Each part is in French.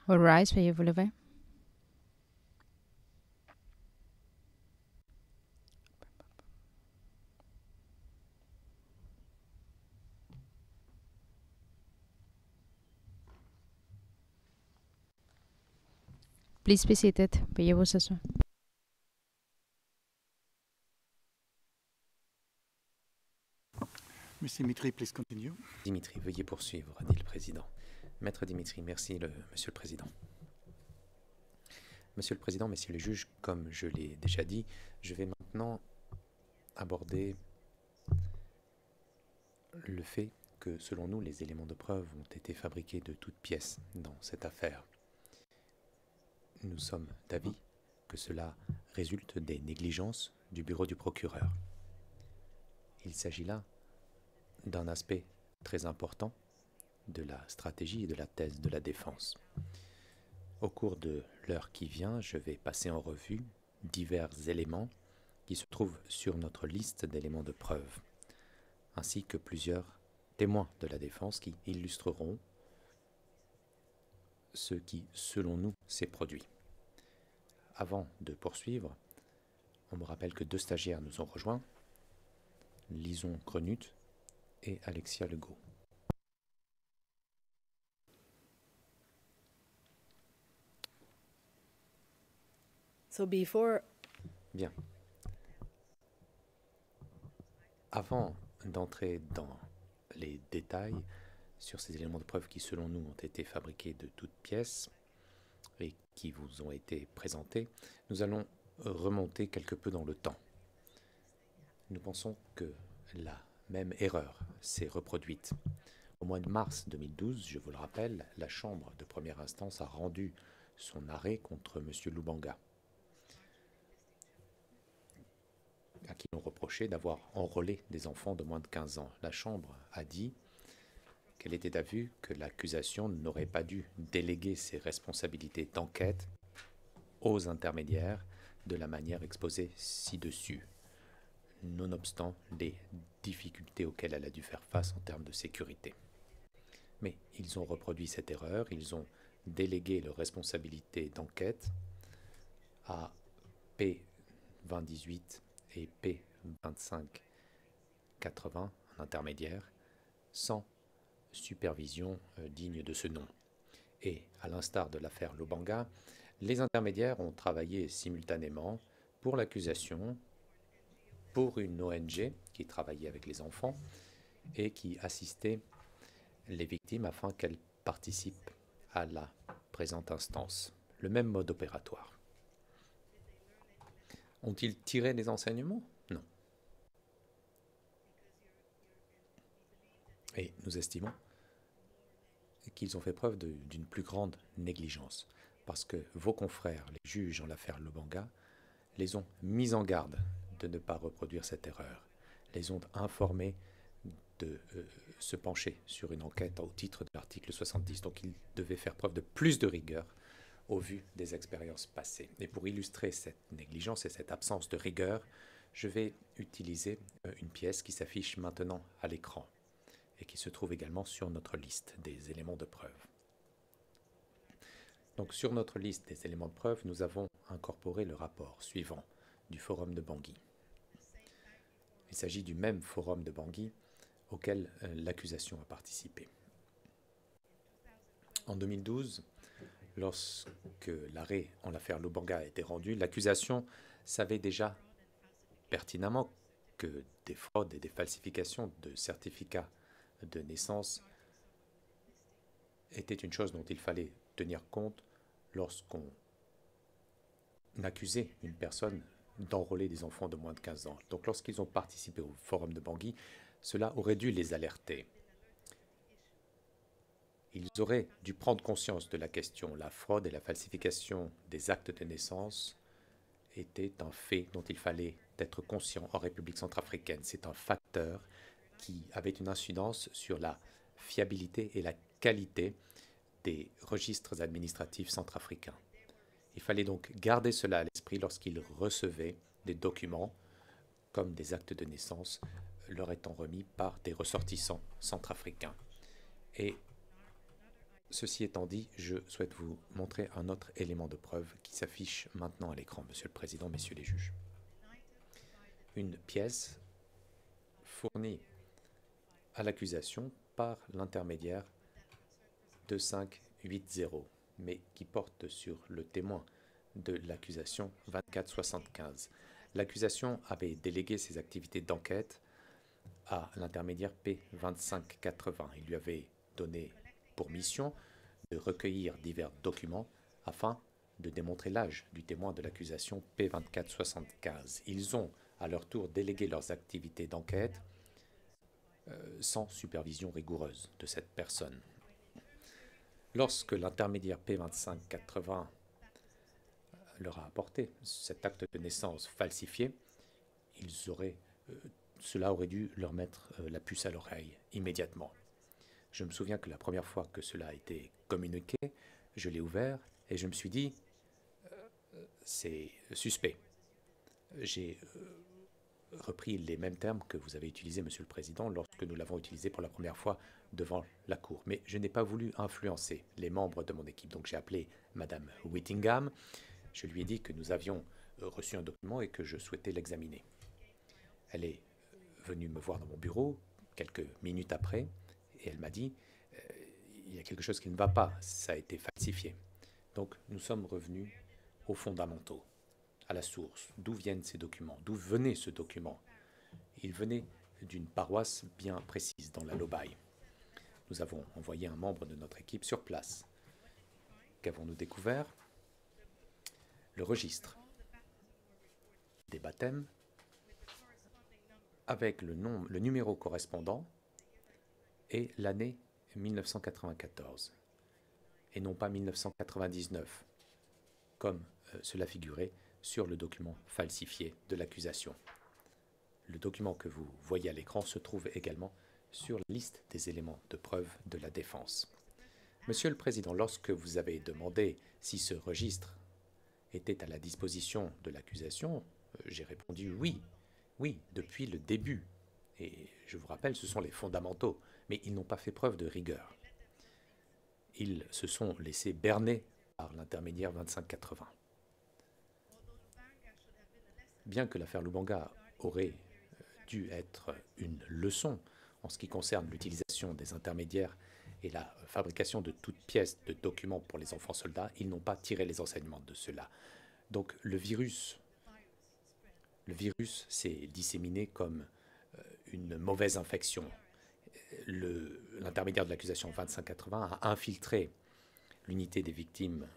All rise, veuillez vous lever. Please be seated. Veuillez vous asseoir. Monsieur Dimitri, please continue. Dimitri, veuillez poursuivre, dit le président. Maître Dimitri, merci, Monsieur le Président. Monsieur le Président, messieurs les juges, comme je l'ai déjà dit, je vais maintenant aborder le fait que, selon nous, les éléments de preuve ont été fabriqués de toutes pièces dans cette affaire. Nous sommes d'avis que cela résulte des négligences du bureau du procureur. Il s'agit là d'un aspect très important de la stratégie et de la thèse de la défense. Au cours de l'heure qui vient, je vais passer en revue divers éléments qui se trouvent sur notre liste d'éléments de preuve, ainsi que plusieurs témoins de la défense qui illustreront ce qui, selon nous, s'est produit. Avant de poursuivre, on me rappelle que 2 stagiaires nous ont rejoints, Lison Crenut et Alexia Legault. Bien. Avant d'entrer dans les détails sur ces éléments de preuve qui, selon nous, ont été fabriqués de toutes pièces et qui vous ont été présentés, nous allons remonter quelque peu dans le temps. Nous pensons que la même erreur s'est reproduite. Au mois de mars 2012, je vous le rappelle, la Chambre de première instance a rendu son arrêt contre M. Lubanga, à qui l'on reprochait d'avoir enrôlé des enfants de moins de 15 ans. La Chambre a dit qu'elle était d'avis que l'accusation n'aurait pas dû déléguer ses responsabilités d'enquête aux intermédiaires de la manière exposée ci-dessus, nonobstant les difficultés auxquelles elle a dû faire face en termes de sécurité. Mais ils ont reproduit cette erreur, ils ont délégué leurs responsabilités d'enquête à P2018 et P2580 en intermédiaire, sans supervision digne de ce nom. Et à l'instar de l'affaire Lubanga, les intermédiaires ont travaillé simultanément pour l'accusation, pour une ONG qui travaillait avec les enfants et qui assistait les victimes afin qu'elles participent à la présente instance. Le même mode opératoire. Ont-ils tiré des enseignements? Non. Et nous estimons qu'ils ont fait preuve d'une plus grande négligence, parce que vos confrères, les juges en l'affaire Lubanga, les ont mis en garde de ne pas reproduire cette erreur, les ont informés de se pencher sur une enquête au titre de l'article 70. Donc ils devaient faire preuve de plus de rigueur au vu des expériences passées. Et pour illustrer cette négligence et cette absence de rigueur, je vais utiliser une pièce qui s'affiche maintenant à l'écran et qui se trouve également sur notre liste des éléments de preuve. Donc sur notre liste des éléments de preuve, nous avons incorporé le rapport suivant du Forum de Bangui. Il s'agit du même Forum de Bangui auquel l'accusation a participé. En 2012, lorsque l'arrêt en l'affaire Lubanga a été rendu, l'accusation savait déjà pertinemment que des fraudes et des falsifications de certificats de naissance était une chose dont il fallait tenir compte lorsqu'on accusait une personne d'enrôler des enfants de moins de 15 ans. Donc lorsqu'ils ont participé au Forum de Bangui, cela aurait dû les alerter. Ils auraient dû prendre conscience de la question. La fraude et la falsification des actes de naissance était un fait dont il fallait être conscient en République centrafricaine. C'est un facteur qui avait une incidence sur la fiabilité et la qualité des registres administratifs centrafricains. Il fallait donc garder cela à l'esprit lorsqu'ils recevaient des documents comme des actes de naissance leur étant remis par des ressortissants centrafricains. Et Ceci étant dit, je souhaite vous montrer un autre élément de preuve qui s'affiche maintenant à l'écran, Monsieur le Président, Messieurs les juges. Une pièce fournie à l'accusation par l'intermédiaire de 580, mais qui porte sur le témoin de l'accusation 2475. L'accusation avait délégué ses activités d'enquête à l'intermédiaire P2580. Il lui avait donné pour mission de recueillir divers documents afin de démontrer l'âge du témoin de l'accusation P2475. Ils ont à leur tour délégué leurs activités d'enquête sans supervision rigoureuse de cette personne. Lorsque l'intermédiaire P2580 leur a apporté cet acte de naissance falsifié, cela aurait dû leur mettre la puce à l'oreille immédiatement. Je me souviens que la première fois que cela a été communiqué, je l'ai ouvert et je me suis dit, c'est suspect. J'ai repris les mêmes termes que vous avez utilisés, Monsieur le Président, lorsque nous l'avons utilisé pour la première fois devant la Cour. Mais je n'ai pas voulu influencer les membres de mon équipe. Donc j'ai appelé Madame Whittingham. Je lui ai dit que nous avions reçu un document et que je souhaitais l'examiner. Elle est venue me voir dans mon bureau quelques minutes après et elle m'a dit il y a quelque chose qui ne va pas, ça a été falsifié. Donc nous sommes revenus aux fondamentaux, à la source. D'où viennent ces documents? D'où venait ce document? Il venait d'une paroisse bien précise dans la Lobaye. Nous avons envoyé un membre de notre équipe sur place. Qu'avons-nous découvert? Le registre des baptêmes avec le numéro correspondant et l'année 1994 et non pas 1999 comme cela figurait sur le document falsifié de l'accusation. Le document que vous voyez à l'écran se trouve également sur la liste des éléments de preuve de la défense. Monsieur le Président, lorsque vous avez demandé si ce registre était à la disposition de l'accusation, j'ai répondu oui, oui, depuis le début. Et je vous rappelle, ce sont les fondamentaux, mais ils n'ont pas fait preuve de rigueur. Ils se sont laissés berner par l'intermédiaire 2580. Bien que l'affaire Lubanga aurait dû être une leçon en ce qui concerne l'utilisation des intermédiaires et la fabrication de toutes pièces de documents pour les enfants soldats, ils n'ont pas tiré les enseignements de cela. Donc le virus s'est disséminé comme une mauvaise infection. L'intermédiaire de l'accusation 2580 a infiltré l'unité des victimes,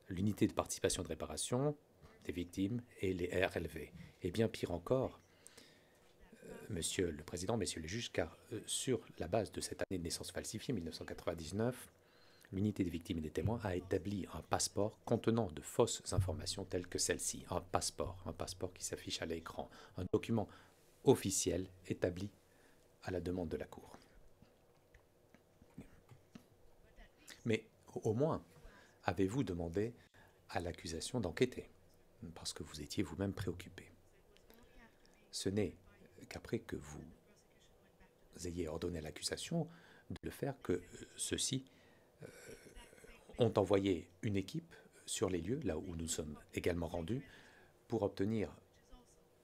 l'unité de participation de réparation des victimes et les RLV. Et bien pire encore, Monsieur le Président, Messieurs les juges, car sur la base de cette année de naissance falsifiée, 1999, l'unité des victimes et des témoins a établi un passeport contenant de fausses informations telles que celle-ci. Un passeport qui s'affiche à l'écran, un document officiel établi à la demande de la Cour. Mais au moins, avez-vous demandé à l'accusation d'enquêter, parce que vous étiez vous-même préoccupé. Ce n'est qu'après que vous ayez ordonné à l'accusation de le faire que ceux-ci ont envoyé une équipe sur les lieux, là où nous sommes également rendus, pour obtenir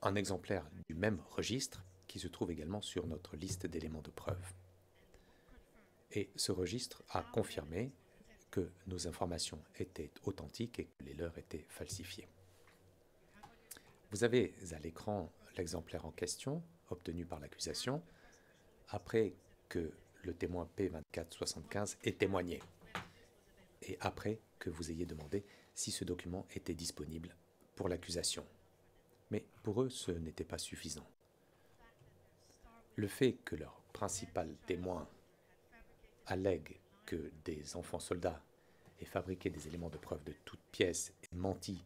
un exemplaire du même registre qui se trouve également sur notre liste d'éléments de preuve. Et ce registre a confirmé que nos informations étaient authentiques et que les leurs étaient falsifiées. Vous avez à l'écran l'exemplaire en question, obtenu par l'accusation, après que le témoin P2475 ait témoigné, et après que vous ayez demandé si ce document était disponible pour l'accusation. Mais pour eux, ce n'était pas suffisant. Le fait que leur principal témoin allègue que des enfants soldats aient fabriqué des éléments de preuve de toutes pièces et menti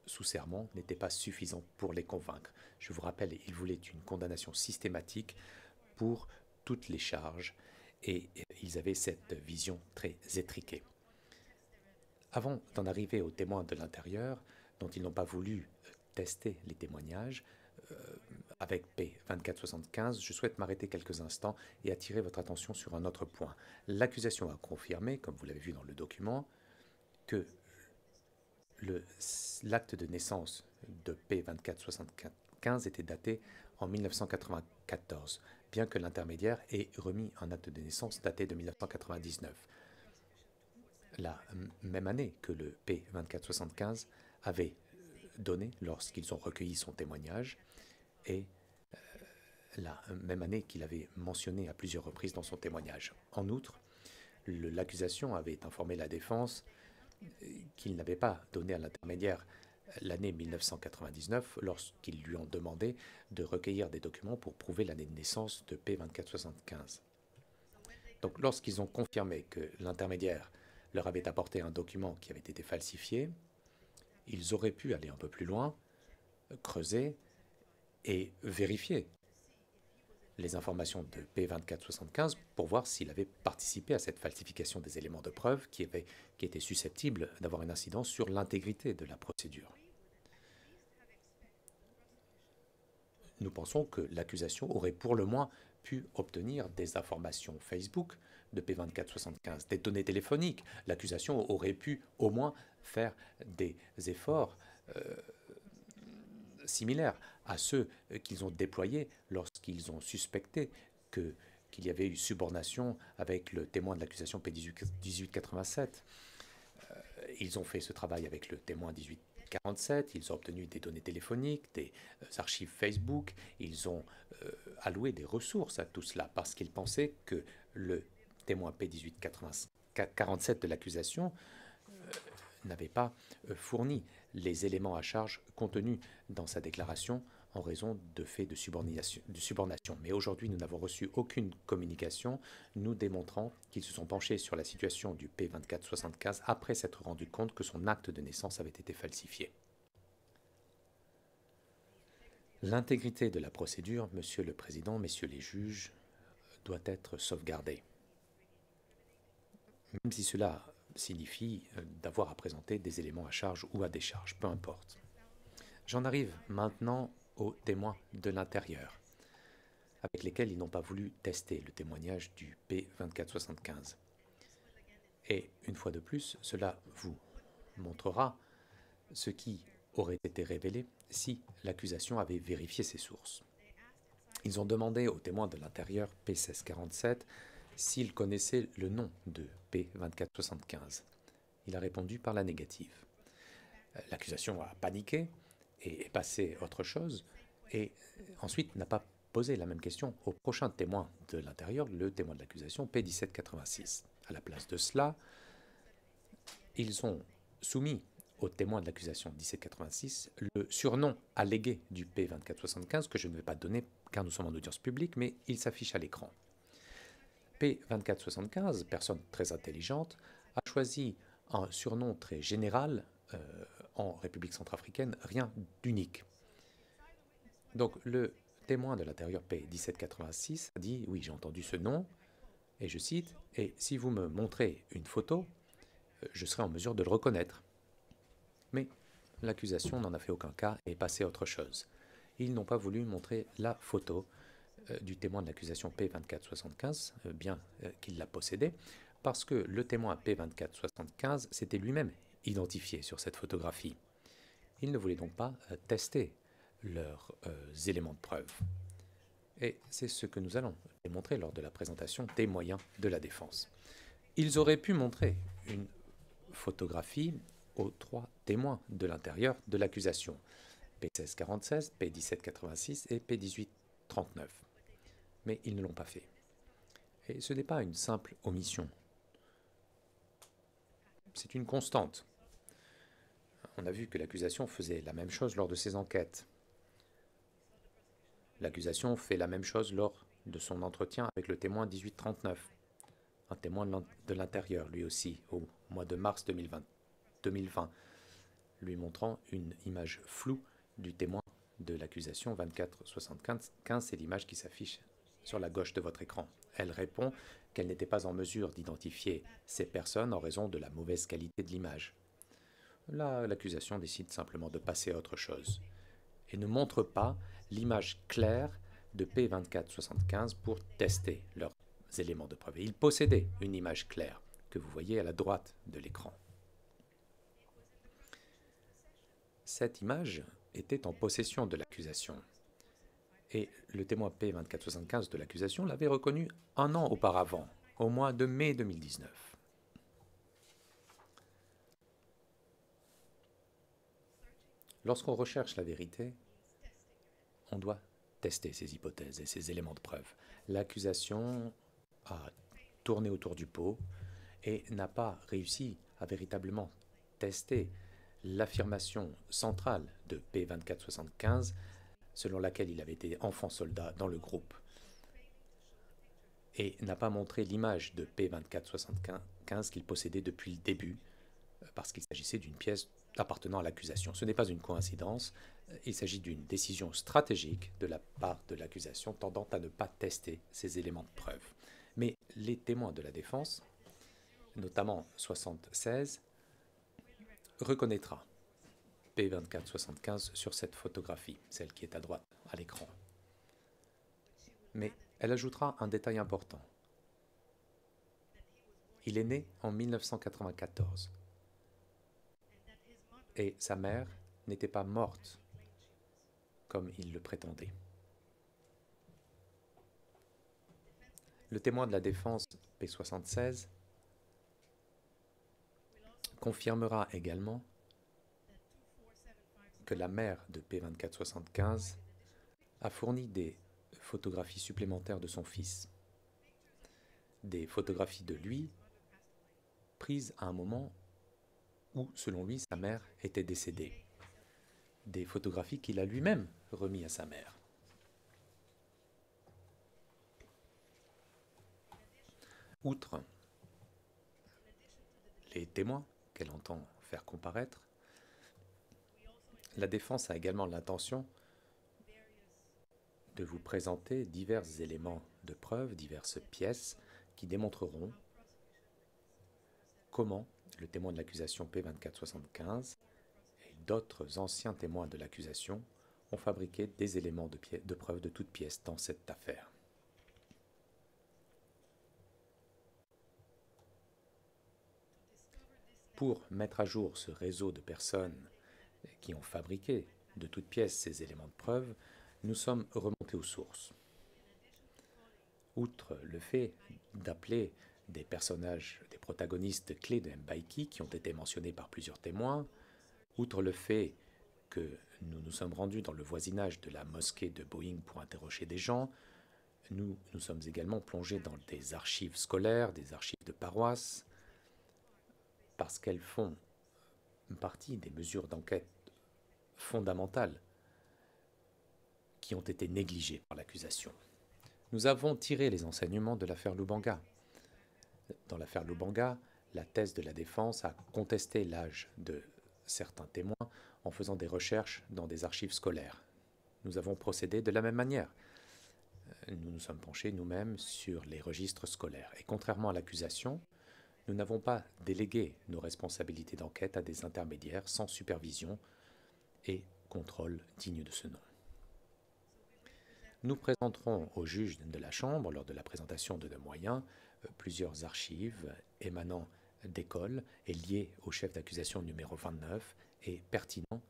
sous serment n'était pas suffisant pour les convaincre. Je vous rappelle, ils voulaient une condamnation systématique pour toutes les charges et ils avaient cette vision très étriquée. Avant d'en arriver aux témoins de l'intérieur, dont ils n'ont pas voulu tester les témoignages, avec P2475, je souhaite m'arrêter quelques instants et attirer votre attention sur un autre point. L'accusation a confirmé, comme vous l'avez vu dans le document, que l'acte de naissance de P2475 était daté en 1994, bien que l'intermédiaire ait remis un acte de naissance daté de 1999, la même année que le P2475 avait donné lorsqu'ils ont recueilli son témoignage et la même année qu'il avait mentionné à plusieurs reprises dans son témoignage. En outre, l'accusation avait informé la défense qu'il n'avait pas donné à l'intermédiaire l'année 1999 lorsqu'ils lui ont demandé de recueillir des documents pour prouver l'année de naissance de P2475. Donc lorsqu'ils ont confirmé que l'intermédiaire leur avait apporté un document qui avait été falsifié, ils auraient pu aller un peu plus loin, creuser et vérifier les informations de P2475 pour voir s'il avait participé à cette falsification des éléments de preuve qui était susceptible d'avoir une incidence sur l'intégrité de la procédure. Nous pensons que l'accusation aurait pour le moins pu obtenir des informations Facebook de P2475, des données téléphoniques. L'accusation aurait pu au moins faire des efforts similaires à ceux qu'ils ont déployés lorsqu'ils ont suspecté qu'il y avait eu subornation avec le témoin de l'accusation P1887. Ils ont fait ce travail avec le témoin 1847, ils ont obtenu des données téléphoniques, des archives Facebook, ils ont alloué des ressources à tout cela parce qu'ils pensaient que le témoin P1847 de l'accusation n'avait pas fourni les éléments à charge contenus dans sa déclaration en raison de faits de subornation. Mais aujourd'hui, nous n'avons reçu aucune communication nous démontrant qu'ils se sont penchés sur la situation du P2475 après s'être rendu compte que son acte de naissance avait été falsifié. L'intégrité de la procédure, Monsieur le Président, Messieurs les juges, doit être sauvegardée. Même si cela signifie d'avoir à présenter des éléments à charge ou à décharge, peu importe. J'en arrive maintenant aux témoins de l'intérieur, avec lesquels ils n'ont pas voulu tester le témoignage du P2475. Et une fois de plus, cela vous montrera ce qui aurait été révélé si l'accusation avait vérifié ses sources. Ils ont demandé au témoin de l'intérieur P1647 s'il connaissait le nom de P2475. Il a répondu par la négative. L'accusation a paniqué et est passé à autre chose, et ensuite n'a pas posé la même question au prochain témoin de l'intérieur, le témoin de l'accusation P1786. À la place de cela, ils ont soumis au témoin de l'accusation 1786 le surnom allégué du P2475 que je ne vais pas donner car nous sommes en audience publique, mais il s'affiche à l'écran. P2475, personne très intelligente, a choisi un surnom très général en République centrafricaine, rien d'unique. Donc le témoin de l'intérieur P1786 a dit « Oui, j'ai entendu ce nom, et je cite, « Et si vous me montrez une photo, je serai en mesure de le reconnaître. » Mais l'accusation n'en a fait aucun cas et est passée à autre chose. Ils n'ont pas voulu montrer la photo du témoin de l'accusation P2475, bien qu'il la possédait, parce que le témoin P2475 s'était lui-même identifié sur cette photographie. Ils ne voulaient donc pas tester leurs éléments de preuve. Et c'est ce que nous allons démontrer lors de la présentation des moyens de la défense. Ils auraient pu montrer une photographie aux trois témoins de l'intérieur de l'accusation, P1646, P1786 et P1839. Mais ils ne l'ont pas fait. Et ce n'est pas une simple omission. C'est une constante. On a vu que l'accusation faisait la même chose lors de ses enquêtes. L'accusation fait la même chose lors de son entretien avec le témoin 1839, un témoin de l'intérieur, lui aussi, au mois de mars 2020, lui montrant une image floue du témoin de l'accusation 2475, c'est l'image qui s'affiche sur la gauche de votre écran. Elle répond qu'elle n'était pas en mesure d'identifier ces personnes en raison de la mauvaise qualité de l'image. Là, l'accusation décide simplement de passer à autre chose. et ne montrent pas l'image claire de P2475 pour tester leurs éléments de preuve. Et ils possédaient une image claire que vous voyez à la droite de l'écran. Cette image était en possession de l'accusation. Et le témoin P2475 de l'accusation l'avait reconnu un an auparavant, au mois de mai 2019. Lorsqu'on recherche la vérité, on doit tester ces hypothèses et ces éléments de preuve. L'accusation a tourné autour du pot et n'a pas réussi à véritablement tester l'affirmation centrale de P2475 selon laquelle il avait été enfant soldat dans le groupe et n'a pas montré l'image de P2475 qu'il possédait depuis le début parce qu'il s'agissait d'une pièce appartenant à l'accusation. Ce n'est pas une coïncidence, il s'agit d'une décision stratégique de la part de l'accusation tendant à ne pas tester ces éléments de preuve. Mais les témoins de la défense, notamment 76, reconnaîtra P2475 sur cette photographie, celle qui est à droite à l'écran. Mais elle ajoutera un détail important. Il est né en 1994 et sa mère n'était pas morte comme il le prétendait. Le témoin de la défense P76 confirmera également que la mère de P2475 a fourni des photographies supplémentaires de son fils, des photographies de lui prises à un moment où, selon lui, sa mère était décédée, des photographies qu'il a lui-même remis à sa mère. Outre les témoins qu'elle entend faire comparaître, la défense a également l'intention de vous présenter divers éléments de preuve, diverses pièces qui démontreront comment le témoin de l'accusation P2475 et d'autres anciens témoins de l'accusation ont fabriqué des éléments de preuve de toute pièce dans cette affaire. Pour mettre à jour ce réseau de personnes qui ont fabriqué de toutes pièces ces éléments de preuve, nous sommes remontés aux sources. Outre le fait d'appeler des personnages, des protagonistes clés de Mbaïki qui ont été mentionnés par plusieurs témoins, outre le fait que nous nous sommes rendus dans le voisinage de la mosquée de Boeing pour interroger des gens, nous sommes également plongés dans des archives scolaires, des archives de paroisse, parce qu'elles font partie des mesures d'enquête fondamentales qui ont été négligées par l'accusation. Nous avons tiré les enseignements de l'affaire Lubanga. Dans l'affaire Lubanga, la thèse de la défense a contesté l'âge de certains témoins en faisant des recherches dans des archives scolaires. Nous avons procédé de la même manière. Nous nous sommes penchés nous-mêmes sur les registres scolaires. Et contrairement à l'accusation, nous n'avons pas délégué nos responsabilités d'enquête à des intermédiaires sans supervision et contrôle digne de ce nom. Nous présenterons au juge de la Chambre, lors de la présentation de nos moyens, plusieurs archives émanant d'écoles et liées au chef d'accusation numéro 29 et pertinents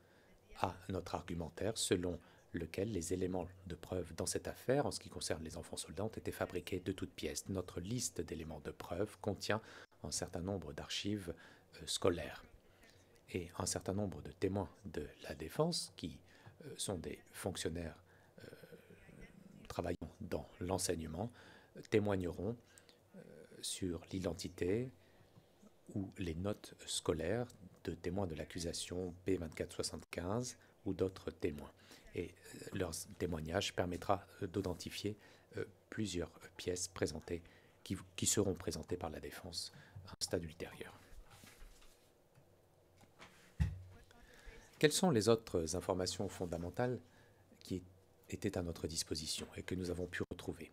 à notre argumentaire selon lequel les éléments de preuve dans cette affaire, en ce qui concerne les enfants soldats, ont été fabriqués de toutes pièces. Notre liste d'éléments de preuve contient un certain nombre d'archives scolaires et un certain nombre de témoins de la défense qui sont des fonctionnaires travaillant dans l'enseignement témoigneront sur l'identité ou les notes scolaires de témoins de l'accusation P2475 ou d'autres témoins. Et leur témoignage permettra d'identifier plusieurs pièces présentées qui seront présentées par la défense à un stade ultérieur. Quelles sont les autres informations fondamentales qui étaient à notre disposition et que nous avons pu retrouver?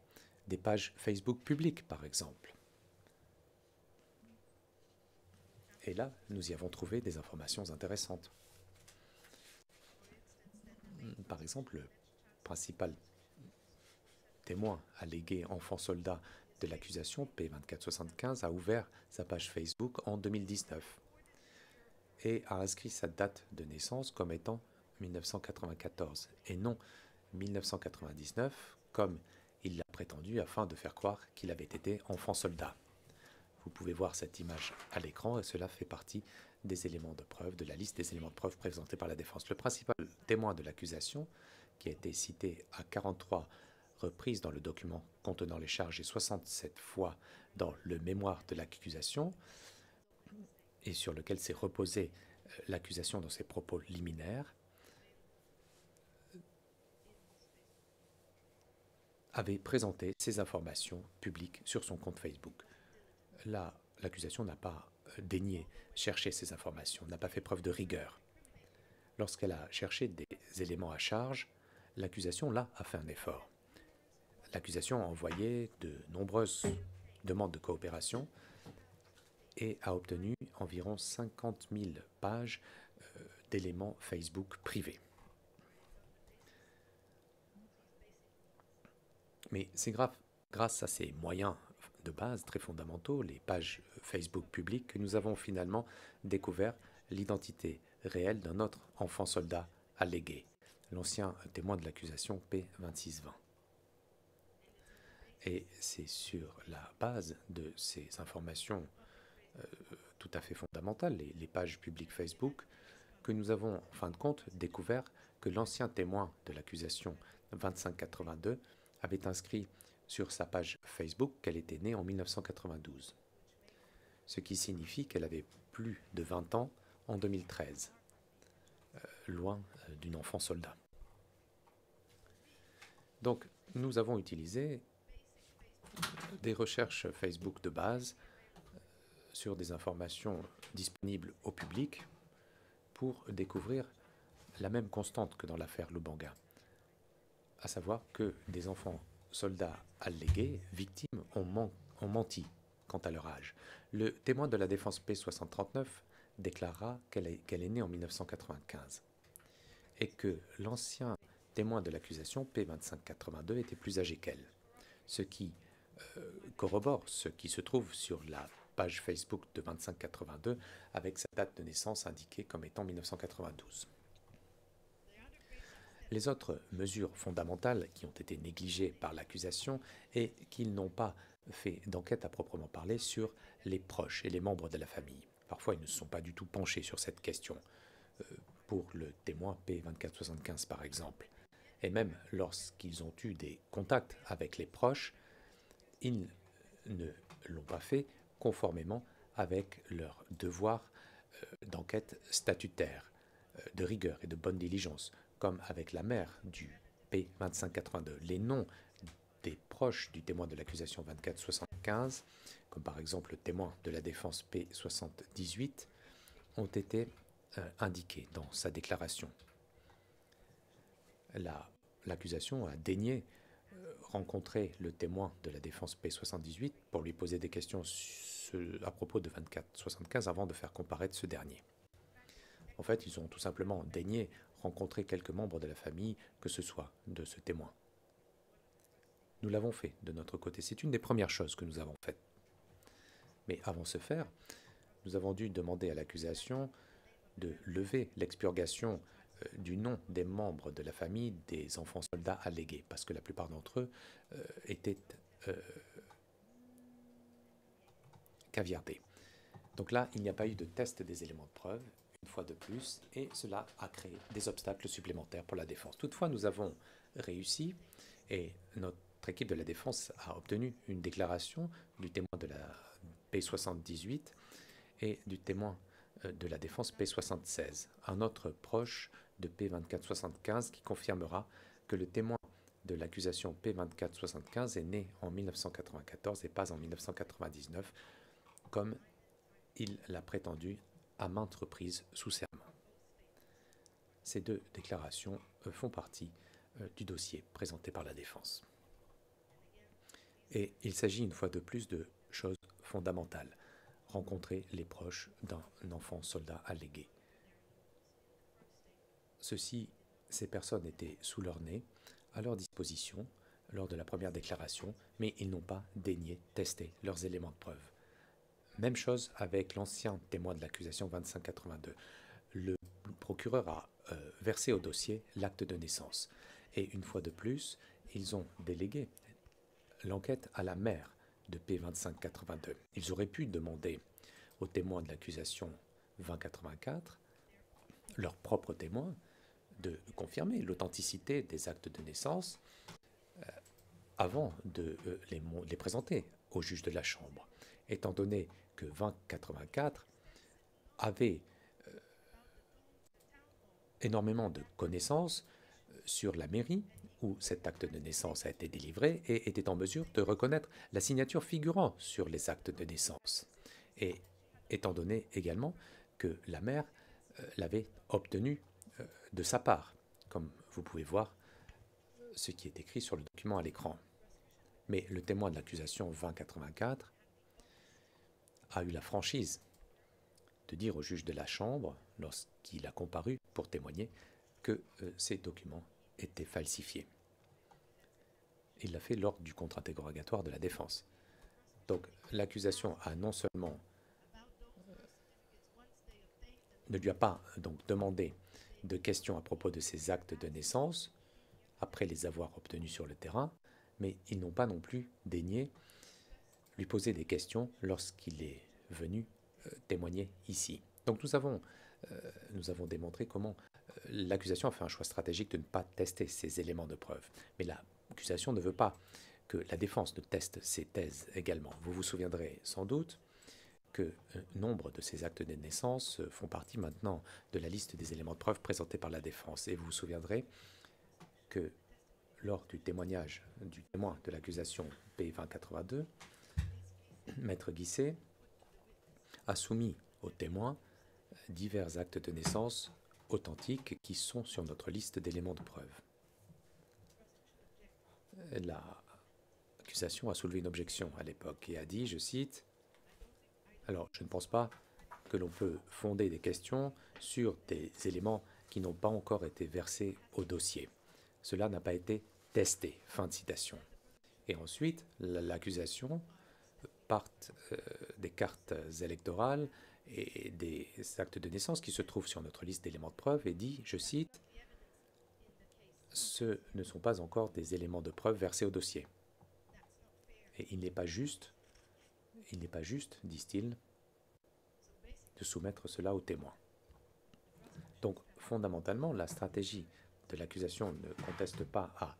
Des pages Facebook publiques, par exemple. Et là, nous y avons trouvé des informations intéressantes. Par exemple, le principal témoin allégué enfant soldat de l'accusation, P2475, a ouvert sa page Facebook en 2019 et a inscrit sa date de naissance comme étant 1994 et non 1999 comme il l'a prétendu afin de faire croire qu'il avait été enfant soldat. Vous pouvez voir cette image à l'écran et cela fait partie des éléments de preuve, de la liste des éléments de preuve présentés par la défense. Le principal témoin de l'accusation, qui a été cité à 43 reprises dans le document contenant les charges et 67 fois dans le mémoire de l'accusation, et sur lequel s'est reposée l'accusation dans ses propos liminaires, avait présenté ces informations publiques sur son compte Facebook. Là, l'accusation n'a pas daigné chercher ces informations, n'a pas fait preuve de rigueur. Lorsqu'elle a cherché des éléments à charge, l'accusation, là, a fait un effort. L'accusation a envoyé de nombreuses demandes de coopération et a obtenu environ 50 000 pages d'éléments Facebook privés. Mais c'est grâce à ces moyens de base très fondamentaux, les pages Facebook publiques, que nous avons finalement découvert l'identité réelle d'un autre enfant soldat allégué, l'ancien témoin de l'accusation P2620. Et c'est sur la base de ces informations tout à fait fondamentales, les pages publiques Facebook, que nous avons en fin de compte découvert que l'ancien témoin de l'accusation 2582 avait inscrit sur sa page Facebook qu'elle était née en 1992, ce qui signifie qu'elle avait plus de 20 ans en 2013, loin d'une enfant soldat. Donc, nous avons utilisé des recherches Facebook de base sur des informations disponibles au public pour découvrir la même constante que dans l'affaire Lubanga, à savoir que des enfants soldats allégués, victimes, ont menti quant à leur âge. Le témoin de la défense P639 déclara qu'elle est née en 1995 et que l'ancien témoin de l'accusation P2582 était plus âgé qu'elle, ce qui corrobore ce qui se trouve sur la page Facebook de 2582 avec sa date de naissance indiquée comme étant 1992. Les autres mesures fondamentales qui ont été négligées par l'accusation est qu'ils n'ont pas fait d'enquête à proprement parler sur les proches et les membres de la famille. Parfois, ils ne se sont pas du tout penchés sur cette question, pour le témoin P2475 par exemple. Et même lorsqu'ils ont eu des contacts avec les proches, ils ne l'ont pas fait conformément avec leur devoir d'enquête statutaire, de rigueur et de bonne diligence, comme avec la mère du P2582. Les noms des proches du témoin de l'accusation 2475, comme par exemple le témoin de la défense P78, ont été indiqués dans sa déclaration. L'accusation a daigné rencontrer le témoin de la défense P78 pour lui poser des questions à propos de 2475 avant de faire comparaître ce dernier. En fait, ils ont tout simplement daigné rencontrer quelques membres de la famille, que ce soit de ce témoin. Nous l'avons fait de notre côté. C'est une des premières choses que nous avons faites. Mais avant ce faire, nous avons dû demander à l'accusation de lever l'expurgation du nom des membres de la famille des enfants soldats allégués, parce que la plupart d'entre eux étaient caviardés. Donc là, il n'y a pas eu de test des éléments de preuve, une fois de plus, et cela a créé des obstacles supplémentaires pour la défense. Toutefois, nous avons réussi, et notre équipe de la défense a obtenu une déclaration du témoin de la P78 et du témoin de la défense P76, un autre proche de P2475 qui confirmera que le témoin de l'accusation P2475 est né en 1994 et pas en 1999, comme il l'a prétendu à maintes reprises sous serment. Ces deux déclarations font partie du dossier présenté par la défense. Et il s'agit une fois de plus de choses fondamentales. Rencontrer les proches d'un enfant soldat allégué. Ceci Ces personnes étaient sous leur nez, à leur disposition, lors de la première déclaration, mais ils n'ont pas daigné tester leurs éléments de preuve. Même chose avec l'ancien témoin de l'accusation 2582. Le procureur a versé au dossier l'acte de naissance. Et une fois de plus, ils ont délégué l'enquête à la mère de P2582. Ils auraient pu demander aux témoins de l'accusation 2084, leurs propres témoins, de confirmer l'authenticité des actes de naissance avant de les présenter au juge de la Chambre, étant donné que 2084 avait énormément de connaissances sur la mairie où cet acte de naissance a été délivré et était en mesure de reconnaître la signature figurant sur les actes de naissance. Et étant donné également que la mère l'avait obtenu de sa part, comme vous pouvez voir ce qui est écrit sur le document à l'écran. Mais le témoin de l'accusation 2084 a eu la franchise de dire au juge de la Chambre, lorsqu'il a comparu pour témoigner, que ces documents étaient falsifiés. Il l'a fait lors du contre-interrogatoire de la défense. Donc l'accusation a non seulement ne lui a pas donc demandé de questions à propos de ses actes de naissance, après les avoir obtenus sur le terrain, mais ils n'ont pas non plus daigné lui poser des questions lorsqu'il est venu témoigner ici. Donc nous avons démontré comment l'accusation a fait un choix stratégique de ne pas tester ces éléments de preuve. Mais l'accusation ne veut pas que la défense ne teste ses thèses également. Vous vous souviendrez sans doute que nombre de ces actes de naissance font partie maintenant de la liste des éléments de preuve présentés par la défense. Et vous vous souviendrez que lors du témoignage du témoin de l'accusation P2082, Maître Guisset a soumis au témoin divers actes de naissance authentiques qui sont sur notre liste d'éléments de preuve. L'accusation a soulevé une objection à l'époque et a dit, je cite, « Alors, je ne pense pas que l'on peut fonder des questions sur des éléments qui n'ont pas encore été versés au dossier. Cela n'a pas été testé. » Fin de citation. Et ensuite, l'accusation part des cartes électorales et des actes de naissance qui se trouvent sur notre liste d'éléments de preuve et dit, je cite, « Ce ne sont pas encore des éléments de preuve versés au dossier. » Et il n'est pas juste, disent-ils, de soumettre cela aux témoins. Donc, fondamentalement, la stratégie de l'accusation ne conteste pas à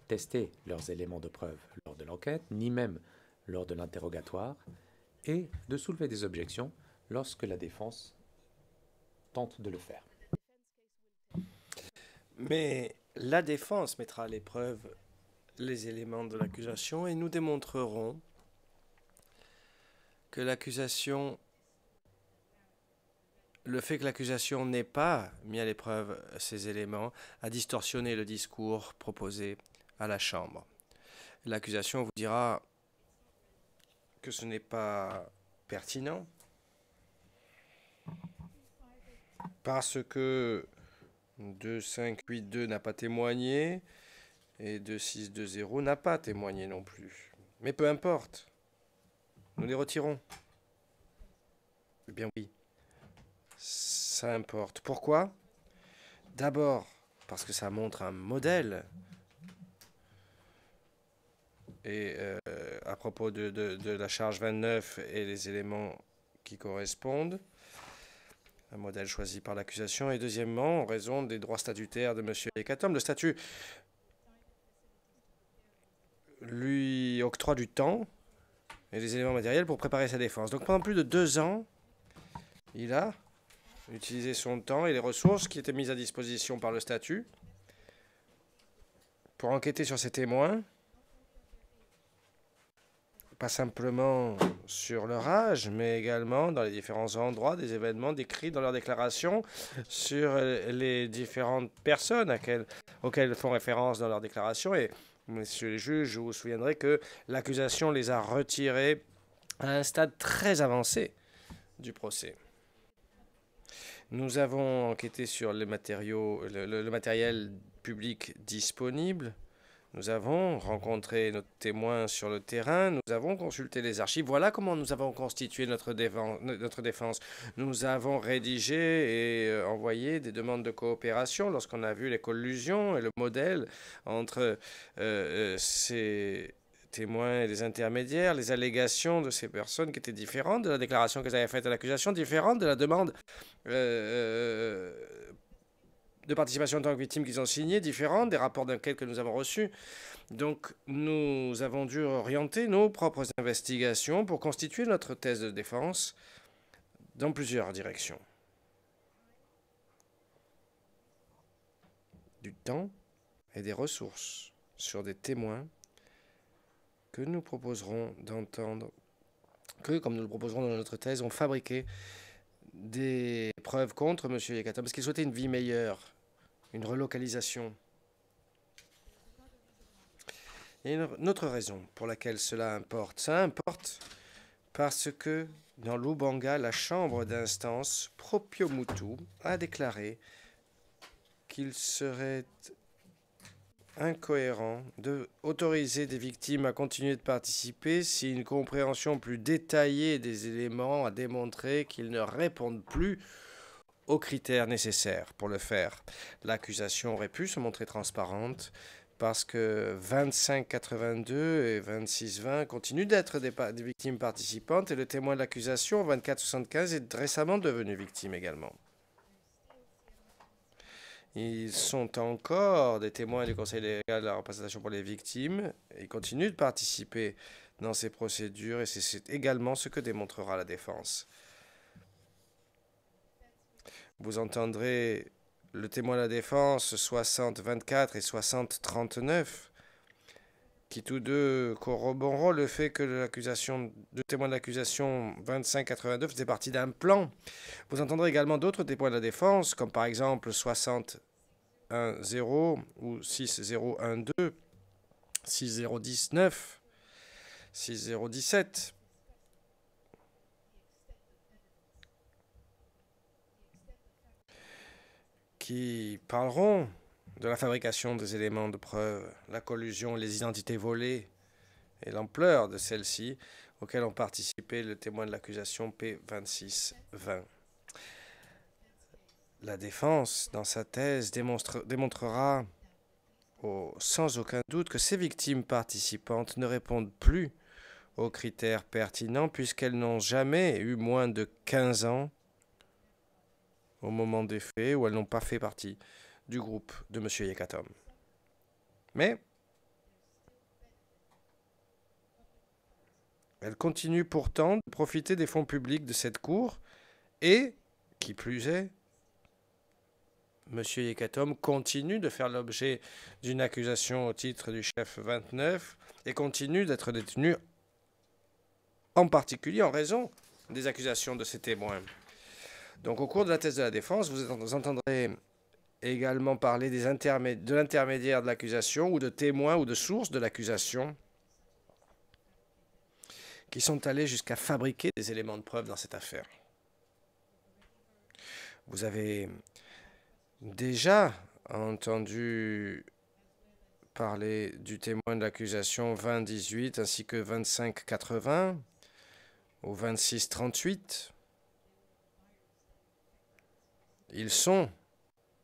tester leurs éléments de preuve lors de l'enquête, ni même lors de l'interrogatoire, et de soulever des objections lorsque la défense tente de le faire. Mais la défense mettra à l'épreuve les éléments de l'accusation et nous démontrerons que le fait que l'accusation n'ait pas mis à l'épreuve ces éléments a distorsionné le discours proposé à la Chambre. L'accusation vous dira que ce n'est pas pertinent parce que 2582 n'a pas témoigné et 2620 n'a pas témoigné non plus. Mais peu importe, nous les retirons. Eh bien oui, ça importe. Pourquoi? D'abord, parce que ça montre un modèle. Et à propos de la charge 29 et les éléments qui correspondent, un modèle choisi par l'accusation. Et deuxièmement, en raison des droits statutaires de M. Hécatombe, le statut lui octroie du temps et des éléments matériels pour préparer sa défense. Donc pendant plus de 2 ans, il a utilisé son temps et les ressources qui étaient mises à disposition par le statut pour enquêter sur ses témoins, pas simplement sur leur âge, mais également dans les différents endroits des événements décrits dans leur déclaration, sur les différentes personnes auxquelles font référence dans leur déclaration. Et, messieurs les juges, vous vous souviendrez que l'accusation les a retirés à un stade très avancé du procès. Nous avons enquêté sur les matériaux, le matériel public disponible. Nous avons rencontré notre témoin sur le terrain, nous avons consulté les archives. Voilà comment nous avons constitué notre défense. Nous avons rédigé et envoyé des demandes de coopération lorsqu'on a vu les collusions et le modèle entre ces témoins et les intermédiaires, les allégations de ces personnes qui étaient différentes de la déclaration qu'elles avaient faite à l'accusation, différentes de la demande de participation en tant que victime qu'ils ont signé, différentes des rapports d'enquête que nous avons reçus. Donc, nous avons dû orienter nos propres investigations pour constituer notre thèse de défense dans plusieurs directions. Du temps et des ressources sur des témoins que nous proposerons d'entendre, que, comme nous le proposerons dans notre thèse, ont fabriqué des preuves contre M. Yekatom parce qu'il souhaitait une vie meilleure, une relocalisation. Il y a une autre raison pour laquelle cela importe. Ça importe parce que dans l'Oubanga, la chambre d'instance Proprio Mutu a déclaré qu'il serait incohérent d'autoriser des victimes à continuer de participer si une compréhension plus détaillée des éléments a démontré qu'ils ne répondent plus aux critères nécessaires pour le faire. L'accusation aurait pu se montrer transparente parce que 2582 et 2620 continuent d'être des victimes participantes et le témoin de l'accusation, 2475, est récemment devenu victime également. Ils sont encore des témoins du Conseil légal de la représentation pour les victimes. Ils continuent de participer dans ces procédures et c'est également ce que démontrera la défense. Vous entendrez le témoin de la défense 60-24 et 60-39 qui tous deux corroboreront le fait que l'accusation, le témoin de l'accusation 25-82 faisait partie d'un plan. Vous entendrez également d'autres témoins de la défense, comme par exemple 60-10 ou 60-12, 60-19, 60-17. Qui parleront de la fabrication des éléments de preuve, la collusion, les identités volées et l'ampleur de celles-ci auxquelles ont participé le témoin de l'accusation P2620. La défense, dans sa thèse, démontrera sans aucun doute que ces victimes participantes ne répondent plus aux critères pertinents puisqu'elles n'ont jamais eu moins de 15 ans au moment des faits où elles n'ont pas fait partie du groupe de M. Yekatom. Mais elles continuent pourtant de profiter des fonds publics de cette cour et, qui plus est, M. Yekatom continue de faire l'objet d'une accusation au titre du chef 29 et continue d'être détenu en particulier en raison des accusations de ses témoins. Donc au cours de la thèse de la défense, vous entendrez également parler de l'intermédiaire de l'accusation ou de témoins ou de sources de l'accusation qui sont allés jusqu'à fabriquer des éléments de preuve dans cette affaire. Vous avez déjà entendu parler du témoin de l'accusation 2018 ainsi que 2580 ou 2638.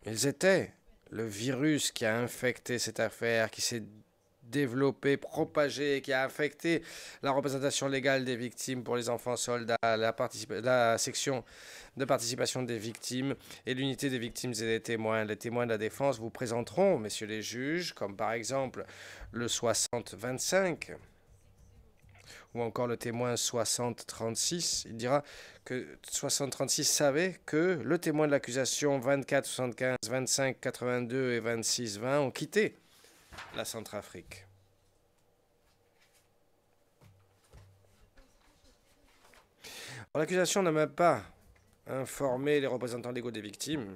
Ils étaient le virus qui a infecté cette affaire, qui s'est développé, propagé, qui a affecté la représentation légale des victimes pour les enfants soldats, la section de participation des victimes et l'unité des victimes et des témoins. Les témoins de la défense vous présenteront, messieurs les juges, comme par exemple le 60-25 ou encore le témoin 60-36. Il dira que 60-36 savait que le témoin de l'accusation 24-75, 25-82 et 26-20 ont quitté la Centrafrique. L'accusation n'a même pas informé les représentants légaux des victimes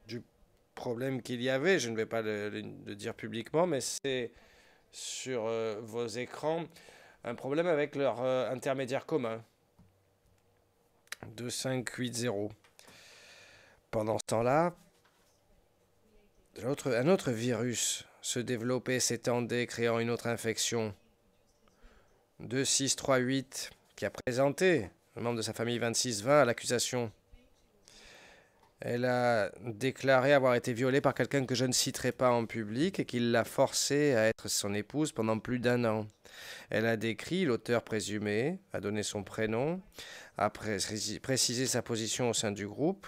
du problème qu'il y avait. Je ne vais pas le dire publiquement, mais c'est sur vos écrans un problème avec leur intermédiaire commun. 2580. Pendant ce temps-là, un autre virus se développait, s'étendait, créant une autre infection. 2638, qui a présenté un membre de sa famille 2620 à l'accusation. Elle a déclaré avoir été violée par quelqu'un que je ne citerai pas en public et qui l'a forcée à être son épouse pendant plus d'1 an. Elle a décrit l'auteur présumé, a donné son prénom, a précisé sa position au sein du groupe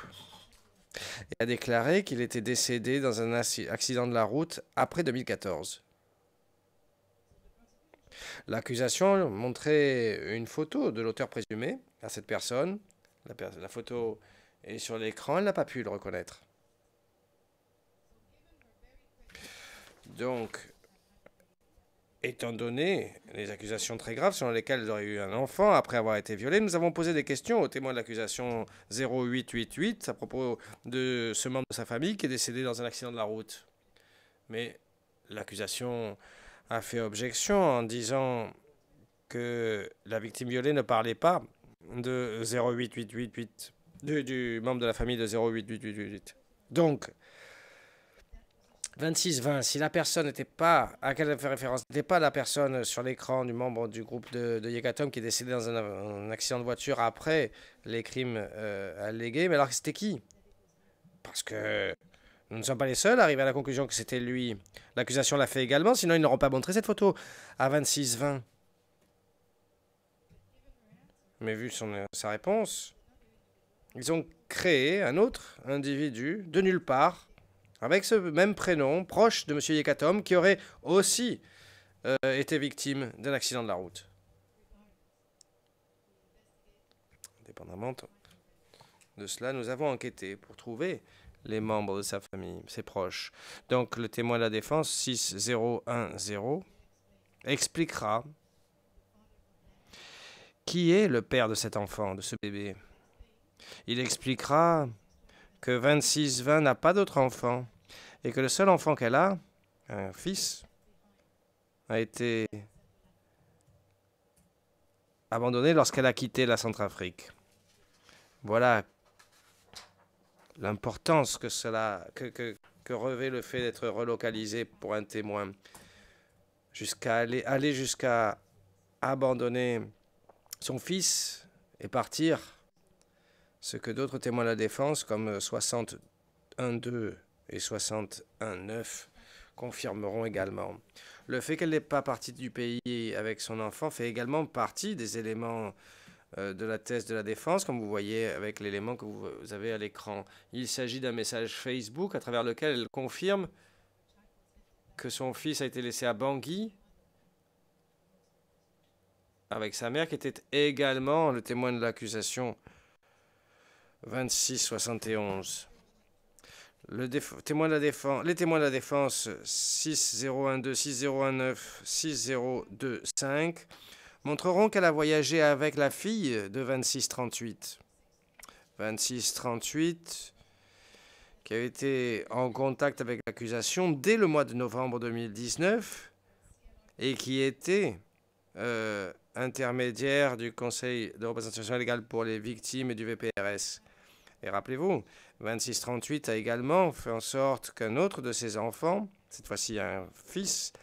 et a déclaré qu'il était décédé dans un accident de la route après 2014. L'accusation montrait une photo de l'auteur présumé à cette personne. La photo est sur l'écran, elle n'a pas pu le reconnaître. Donc, étant donné les accusations très graves selon lesquelles elle aurait eu un enfant après avoir été violée, nous avons posé des questions au témoin de l'accusation 0888 à propos de ce membre de sa famille qui est décédé dans un accident de la route. Mais l'accusation a fait objection en disant que la victime violée ne parlait pas de 08888, du membre de la famille de 08888. Donc, 2620, si la personne n'était pas, à laquelle elle fait référence, n'était pas la personne sur l'écran du membre du groupe de Yekatom qui est décédé dans un accident de voiture après les crimes allégués, mais alors c'était qui? Parce que nous ne sommes pas les seuls à arriver à la conclusion que c'était lui. L'accusation l'a fait également, sinon ils n'auront pas montré cette photo à 2620. Mais vu sa réponse, ils ont créé un autre individu de nulle part, avec ce même prénom, proche de M. Yekatom, qui aurait aussi été victime d'un accident de la route. Indépendamment de cela, nous avons enquêté pour trouver les membres de sa famille, ses proches. Donc, le témoin de la défense, 6010, expliquera qui est le père de cet enfant, de ce bébé. Il expliquera que 2620 n'a pas d'autre enfant et que le seul enfant qu'elle a, un fils, a été abandonné lorsqu'elle a quitté la Centrafrique. Voilà l'importance que revêt le fait d'être relocalisé pour un témoin, aller jusqu'à abandonner son fils et partir, ce que d'autres témoins de la défense, comme 61.2 et 61.9, confirmeront également. Le fait qu'elle n'est pas partie du pays avec son enfant fait également partie des éléments de la thèse de la défense, comme vous voyez avec l'élément que vous avez à l'écran. Il s'agit d'un message Facebook à travers lequel elle confirme que son fils a été laissé à Bangui avec sa mère qui était également le témoin de l'accusation 2671. Les témoins de la défense 6012, 6019, 6025 montreront qu'elle a voyagé avec la fille de 2638. 2638 qui a été en contact avec l'accusation dès le mois de novembre 2019 et qui était intermédiaire du Conseil de représentation légale pour les victimes et du VPRS. Et rappelez-vous, 2638 a également fait en sorte qu'un autre de ses enfants, cette fois-ci un fils,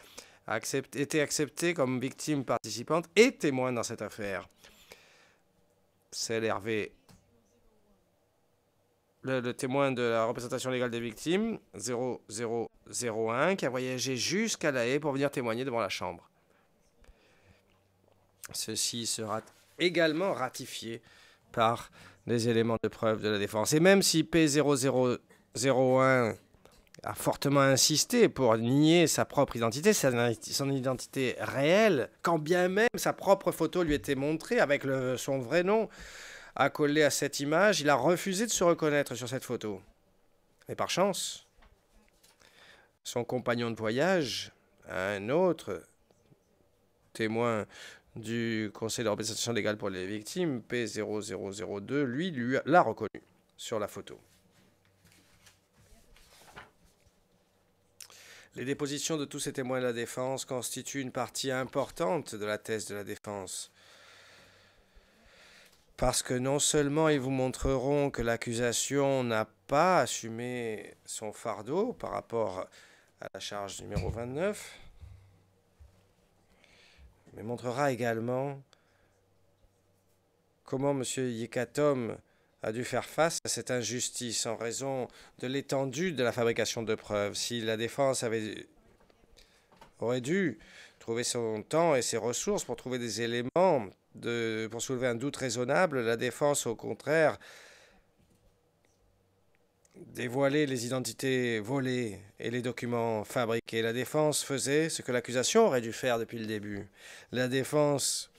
a été accepté comme victime participante et témoin dans cette affaire. C'est Hervé, le témoin de la représentation légale des victimes, 0001, qui a voyagé jusqu'à La Haye pour venir témoigner devant la Chambre. Ceci sera également ratifié par les éléments de preuve de la défense. Et même si P0001 a fortement insisté pour nier sa propre identité, son identité réelle, quand bien même sa propre photo lui était montrée avec son vrai nom accolé à cette image, il a refusé de se reconnaître sur cette photo. Mais par chance, son compagnon de voyage, un autre témoin du Conseil de représentation légale pour les victimes, P0002, lui l'a reconnu sur la photo. Les dépositions de tous ces témoins de la défense constituent une partie importante de la thèse de la défense. Parce que non seulement ils vous montreront que l'accusation n'a pas assumé son fardeau par rapport à la charge numéro 29, mais montrera également comment M. Yekatom a dû faire face à cette injustice en raison de l'étendue de la fabrication de preuves. Si la défense aurait dû trouver son temps et ses ressources pour trouver des éléments pour soulever un doute raisonnable, la défense, au contraire, dévoilait les identités volées et les documents fabriqués. La défense faisait ce que l'accusation aurait dû faire depuis le début. La défense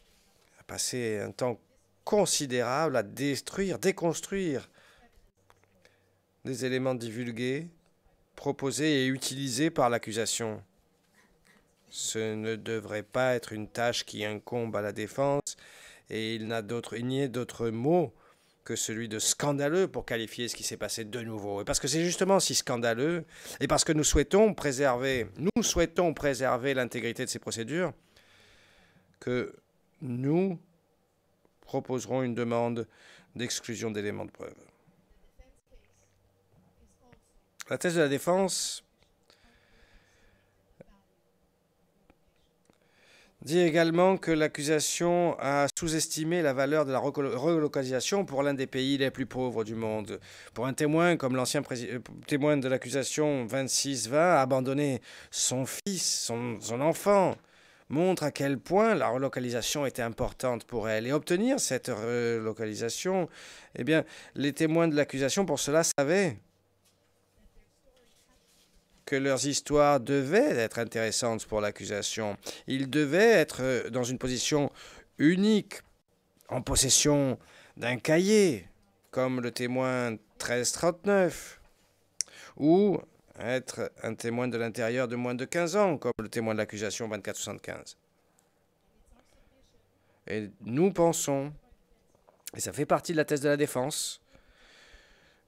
a passé un temps considérable à déconstruire des éléments divulgués, proposés et utilisés par l'accusation. Ce ne devrait pas être une tâche qui incombe à la défense et il n'y a d'autre mot que celui de scandaleux pour qualifier ce qui s'est passé de nouveau. Et parce que c'est justement si scandaleux et parce que nous souhaitons préserver l'intégrité de ces procédures que nous proposerons une demande d'exclusion d'éléments de preuve. La thèse de la défense dit également que l'accusation a sous-estimé la valeur de la relocalisation pour l'un des pays les plus pauvres du monde. Pour un témoin comme l'ancien témoin de l'accusation 2620, abandonner son fils, son enfant, montre à quel point la relocalisation était importante pour elle. Et obtenir cette relocalisation, eh bien, les témoins de l'accusation pour cela savaient que leurs histoires devaient être intéressantes pour l'accusation. Ils devaient être dans une position unique, en possession d'un cahier, comme le témoin 1339, ou être un témoin de l'intérieur de moins de 15 ans, comme le témoin de l'accusation 2475. Et nous pensons, et ça fait partie de la thèse de la défense,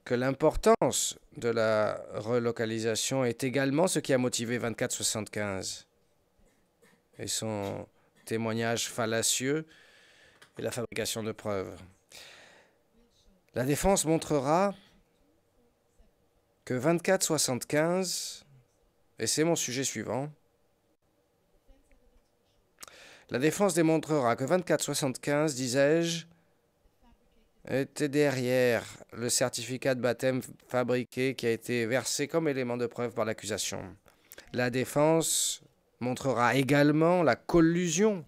que l'importance de la relocalisation est également ce qui a motivé 2475 et son témoignage fallacieux et la fabrication de preuves. La défense montrera que 2475, et c'est mon sujet suivant, la défense démontrera que 2475, disais-je, était derrière le certificat de baptême fabriqué qui a été versé comme élément de preuve par l'accusation. La défense montrera également la collusion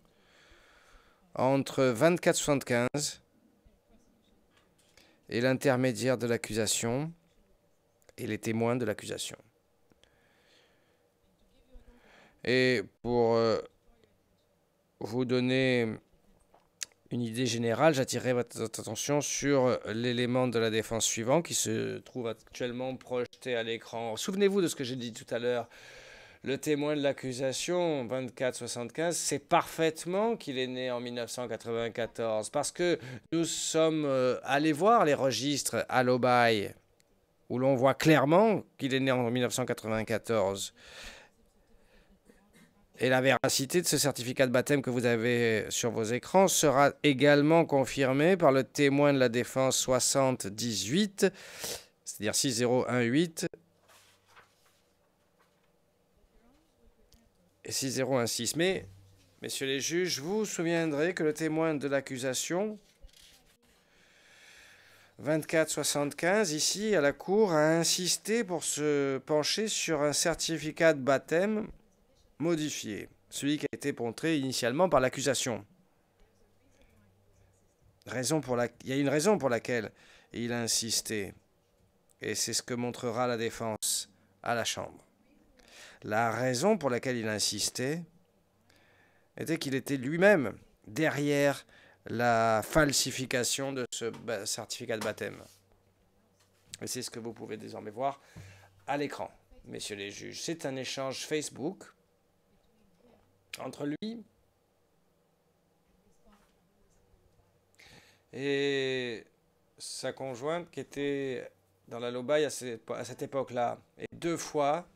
entre 2475 et l'intermédiaire de l'accusation et les témoins de l'accusation. Et pour vous donner une idée générale, j'attirerai votre attention sur l'élément de la défense suivant qui se trouve actuellement projeté à l'écran. Souvenez-vous de ce que j'ai dit tout à l'heure. Le témoin de l'accusation, 2475, sait parfaitement qu'il est né en 1994 parce que nous sommes allés voir les registres à l'Obaï où l'on voit clairement qu'il est né en 1994. Et la véracité de ce certificat de baptême que vous avez sur vos écrans sera également confirmée par le témoin de la défense 7018, c'est-à-dire 6018 et 6016. Mais, messieurs les juges, vous vous souviendrez que le témoin de l'accusation 2475, ici à la Cour, a insisté pour se pencher sur un certificat de baptême modifié, celui qui a été montré initialement par l'accusation. Il y a une raison pour laquelle il a insisté, et c'est ce que montrera la défense à la Chambre. La raison pour laquelle il a insisté était qu'il était lui-même derrière la falsification de ce certificat de baptême. Et c'est ce que vous pouvez désormais voir à l'écran, messieurs les juges. C'est un échange Facebook entre lui et sa conjointe qui était dans la Lobaï à cette époque-là. Et 2 fois,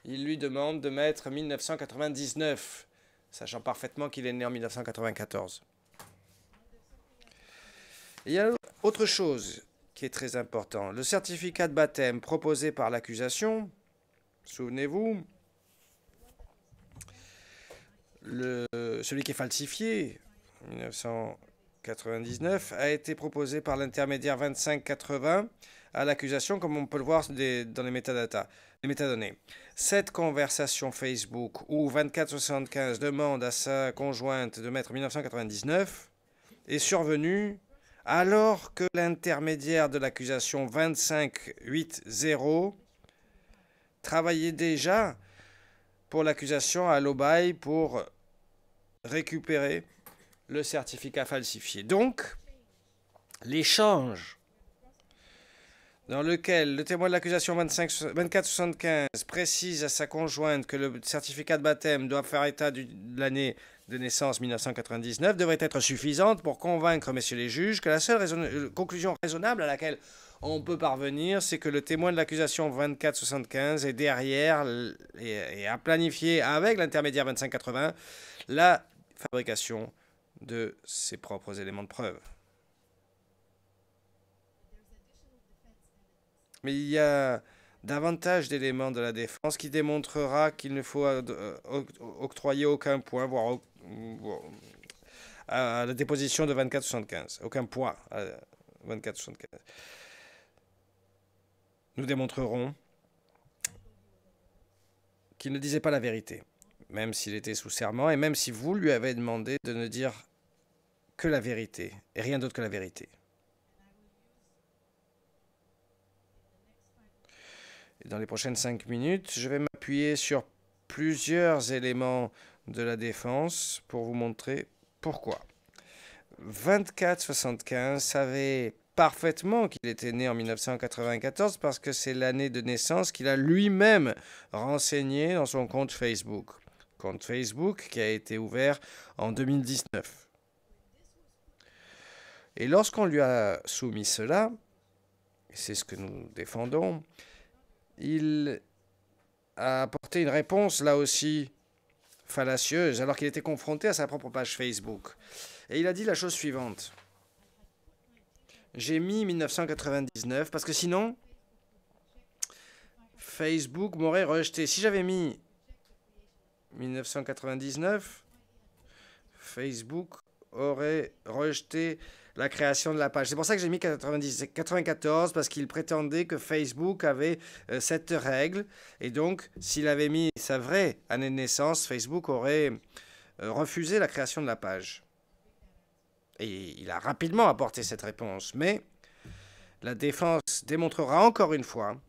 il lui demande de mettre 1999, sachant parfaitement qu'il est né en 1994. Il y a autre chose qui est très important. Le certificat de baptême proposé par l'accusation, souvenez-vous, celui qui est falsifié, en 1999, a été proposé par l'intermédiaire 2580 à l'accusation, comme on peut le voir dans les métadatas, les métadonnées. Cette conversation Facebook où 2475 demande à sa conjointe de mettre 1999 est survenue alors que l'intermédiaire de l'accusation 2580 travaillait déjà pour l'accusation à l'Obaï pour récupérer le certificat falsifié. Donc, l'échange dans lequel le témoin de l'accusation 2475 précise à sa conjointe que le certificat de baptême doit faire état de l'année de naissance 1999 devrait être suffisante pour convaincre, messieurs les juges, que la seule conclusion raisonnable à laquelle on peut parvenir, c'est que le témoin de l'accusation 2475 est derrière et a planifié avec l'intermédiaire 2580 la fabrication de ses propres éléments de preuve. Mais il y a davantage d'éléments de la défense qui démontrera qu'il ne faut octroyer aucun point, voire à la déposition de 2475. Aucun poids à 2475. Nous démontrerons qu'il ne disait pas la vérité, même s'il était sous serment, et même si vous lui avez demandé de ne dire que la vérité, et rien d'autre que la vérité. Et dans les prochaines 5 minutes, je vais m'appuyer sur plusieurs éléments de la défense pour vous montrer pourquoi. 2475 savait parfaitement qu'il était né en 1994 parce que c'est l'année de naissance qu'il a lui-même renseigné dans son compte Facebook. Compte Facebook qui a été ouvert en 2019. Et lorsqu'on lui a soumis cela, et c'est ce que nous défendons, il a apporté une réponse, là aussi, fallacieuse, alors qu'il était confronté à sa propre page Facebook. Et il a dit la chose suivante. J'ai mis 1999 parce que sinon, Facebook m'aurait rejeté. Si j'avais mis 1999, Facebook aurait rejeté la création de la page. C'est pour ça que j'ai mis 94, parce qu'il prétendait que Facebook avait cette règle. Et donc, s'il avait mis sa vraie année de naissance, Facebook aurait refusé la création de la page. Et il a rapidement apporté cette réponse. Mais la défense démontrera encore une fois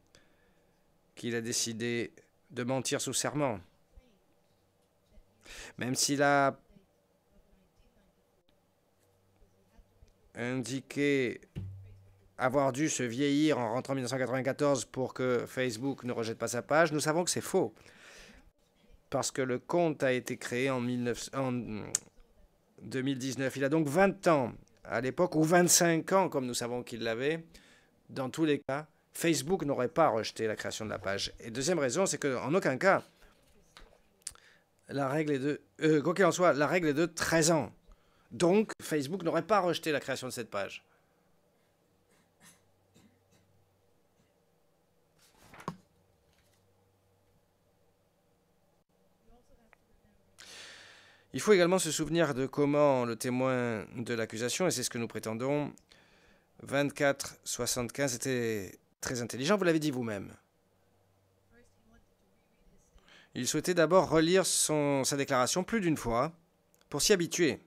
qu'il a décidé de mentir sous serment. Même s'il a indiqué avoir dû se vieillir en rentrant en 1994 pour que Facebook ne rejette pas sa page, nous savons que c'est faux. Parce que le compte a été créé en 2019. Il a donc 20 ans à l'époque, ou 25 ans, comme nous savons qu'il l'avait. Dans tous les cas, Facebook n'aurait pas rejeté la création de la page. Et deuxième raison, c'est qu'en aucun cas, la règle est de... quoi qu'il en soit, la règle est de 13 ans. Donc, Facebook n'aurait pas rejeté la création de cette page. Il faut également se souvenir de comment le témoin de l'accusation, et c'est ce que nous prétendons, 2475 était très intelligent, vous l'avez dit vous-même. Il souhaitait d'abord relire sa déclaration plus d'une fois pour s'y habituer.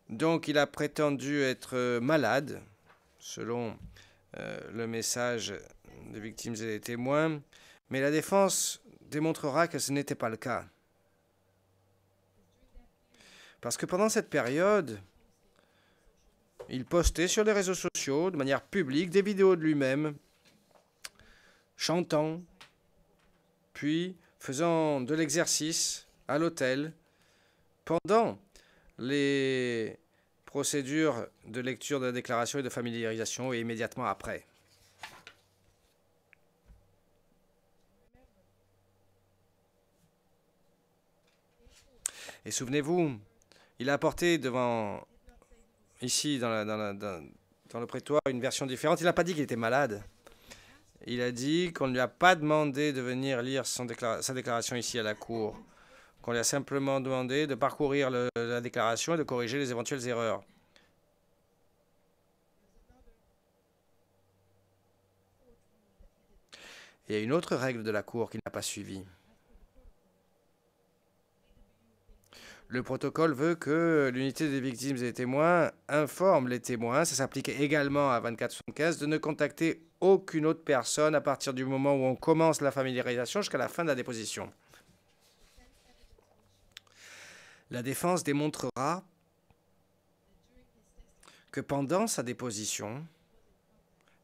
Donc il a prétendu être malade, selon le message des victimes et des témoins, mais la défense démontrera que ce n'était pas le cas. Parce que pendant cette période, il postait sur les réseaux sociaux, de manière publique, des vidéos de lui-même, chantant, puis faisant de l'exercice à l'hôtel, pendant les procédures de lecture de la déclaration et de familiarisation et immédiatement après. Et souvenez-vous, Il a apporté ici, dans le prétoire, une version différente. Il n'a pas dit qu'il était malade. Il a dit qu'on ne lui a pas demandé de venir lire sa déclaration ici à la Cour. Qu'on lui a simplement demandé de parcourir la déclaration et de corriger les éventuelles erreurs. Il y a une autre règle de la Cour qu'il n'a pas suivie. Le protocole veut que l'unité des victimes et des témoins informe les témoins, ça s'applique également à 2475, de ne contacter aucune autre personne à partir du moment où on commence la familiarisation jusqu'à la fin de la déposition. La défense démontrera que pendant sa déposition,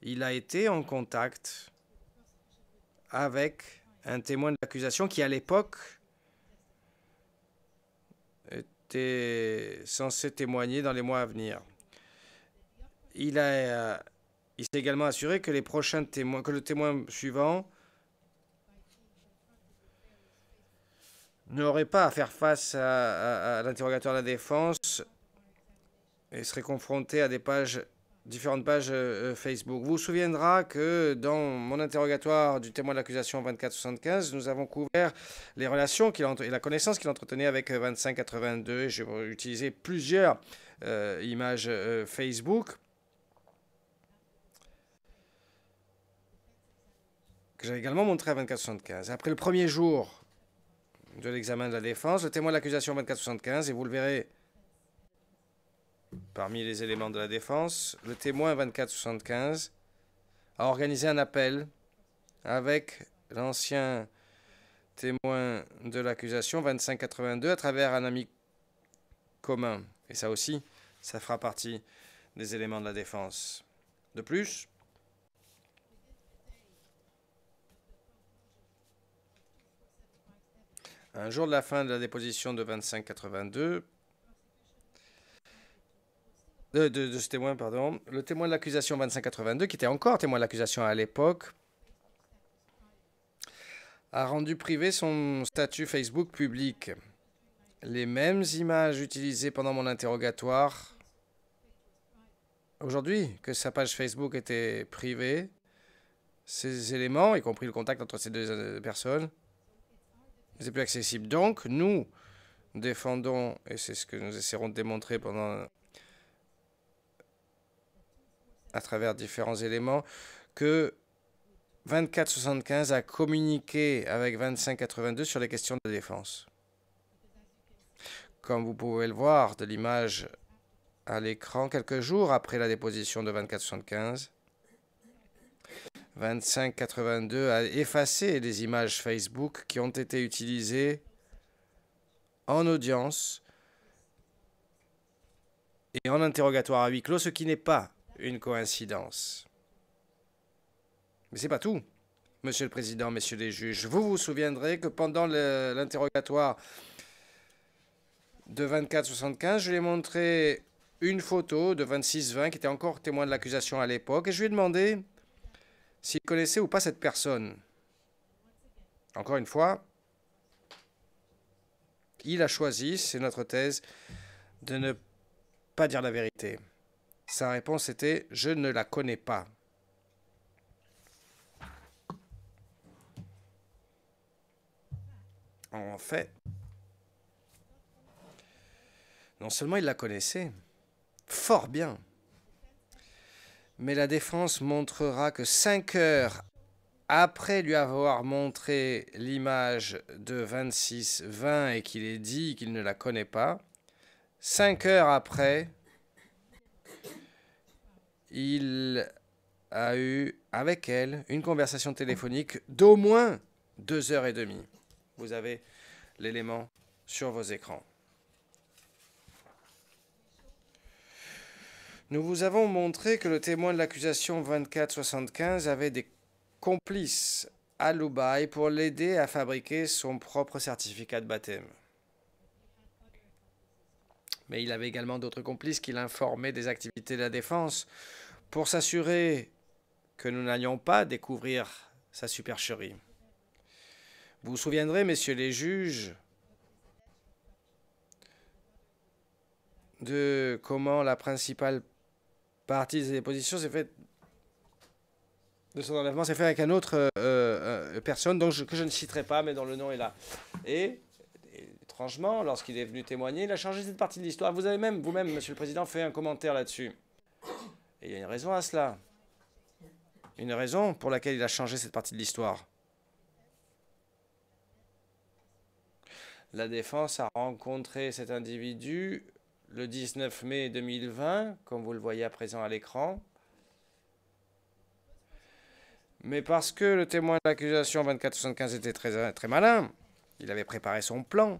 il a été en contact avec un témoin de l'accusation qui, à l'époque, était censé témoigner dans les mois à venir. Il s'est également assuré que le témoin suivant n'aurait pas à faire face à l'interrogatoire de la défense et serait confronté à différentes pages Facebook. Vous vous souviendra que dans mon interrogatoire du témoin de l'accusation 2475, nous avons couvert les relations et la connaissance qu'il entretenait avec 2582. J'ai utilisé plusieurs images Facebook que j'ai également montré à 2475. Après le premier jour de l'examen de la défense, le témoin de l'accusation 2475, et vous le verrez parmi les éléments de la défense, le témoin 2475 a organisé un appel avec l'ancien témoin de l'accusation 2582 à travers un ami commun. Et ça aussi, ça fera partie des éléments de la défense. De plus, un jour de la fin de la déposition de 2582, de ce témoin, pardon, le témoin de l'accusation 2582, qui était encore témoin de l'accusation à l'époque, a rendu privé son statut Facebook public. Les mêmes images utilisées pendant mon interrogatoire, aujourd'hui, que sa page Facebook était privée, ces éléments, y compris le contact entre ces deux personnes, n'étaient plus accessibles. Donc, nous défendons, et c'est ce que nous essaierons de démontrer à travers différents éléments, que 2475 a communiqué avec 2582 sur les questions de défense. Comme vous pouvez le voir de l'image à l'écran, quelques jours après la déposition de 2475, 2582 a effacé les images Facebook qui ont été utilisées en audience et en interrogatoire à huis clos, ce qui n'est pas une coïncidence. Mais c'est pas tout, Monsieur le Président, Messieurs les juges. Vous vous souviendrez que pendant l'interrogatoire de 2475, je lui ai montré une photo de 2620 qui était encore témoin de l'accusation à l'époque et je lui ai demandé s'il connaissait ou pas cette personne. Encore une fois, il a choisi, c'est notre thèse, de ne pas dire la vérité. Sa réponse était « Je ne la connais pas ». En fait, non seulement il la connaissait, fort bien, mais la défense montrera que 5 heures après lui avoir montré l'image de 2620 et qu'il ait dit qu'il ne la connaît pas, 5 heures après, il a eu avec elle une conversation téléphonique d'au moins 2h30. Vous avez l'élément sur vos écrans. Nous vous avons montré que le témoin de l'accusation 2475 avait des complices à Dubaï pour l'aider à fabriquer son propre certificat de baptême. Mais il avait également d'autres complices qui l'informaient des activités de la défense pour s'assurer que nous n'allions pas découvrir sa supercherie. Vous vous souviendrez, messieurs les juges, de comment la principale partie des dépositions s'est faite, de son enlèvement s'est fait avec une autre personne que je ne citerai pas, mais dont le nom est là. Et étrangement, lorsqu'il est venu témoigner, il a changé cette partie de l'histoire. Vous avez même, vous-même, Monsieur le Président, fait un commentaire là-dessus. Et il y a une raison à cela. Une raison pour laquelle il a changé cette partie de l'histoire. La défense a rencontré cet individu le 19 mai 2020, comme vous le voyez à présent à l'écran. Mais parce que le témoin de l'accusation 2475 était très malin, il avait préparé son plan.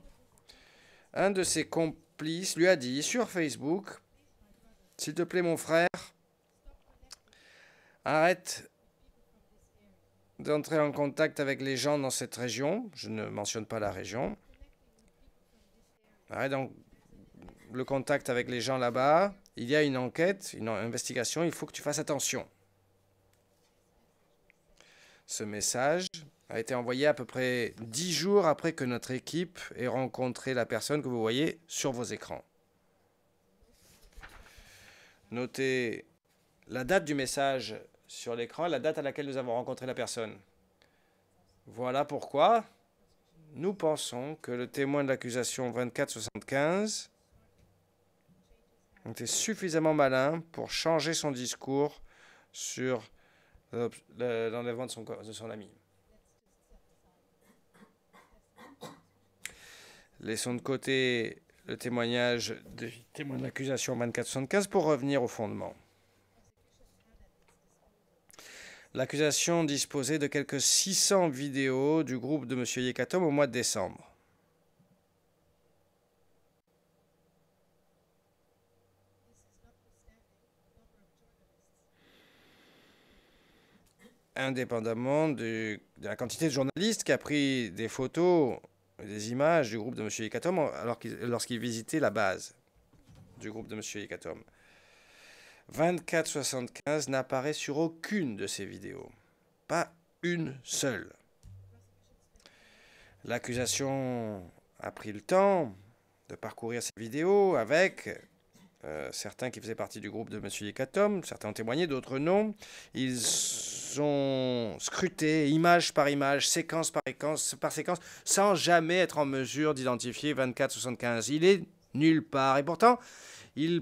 Un de ses complices lui a dit sur Facebook, « S'il te plaît mon frère, arrête d'entrer en contact avec les gens dans cette région. » Je ne mentionne pas la région. Arrête donc le contact avec les gens là-bas. Il y a une enquête, une investigation, il faut que tu fasses attention. Ce message a été envoyé à peu près 10 jours après que notre équipe ait rencontré la personne que vous voyez sur vos écrans. Notez la date du message sur l'écran, la date à laquelle nous avons rencontré la personne. Voilà pourquoi nous pensons que le témoin de l'accusation 2475 était suffisamment malin pour changer son discours sur l'enlèvement de son ami. Laissons de côté le témoignage du témoin de l'accusation 2475 pour revenir au fondement. L'accusation disposait de quelques 600 vidéos du groupe de M. Yekatom au mois de décembre. Indépendamment de la quantité de journalistes qui a pris des photos et des images du groupe de M. Yekatom lorsqu'il visitait la base du groupe de M. Yekatom. 2475 n'apparaît sur aucune de ces vidéos. Pas une seule. L'accusation a pris le temps de parcourir ces vidéos avec certains qui faisaient partie du groupe de M. Yekatom, certains ont témoigné, d'autres non. Ils ont scruté image par image, séquence par séquence, sans jamais être en mesure d'identifier 2475. Il est nulle part. Et pourtant, il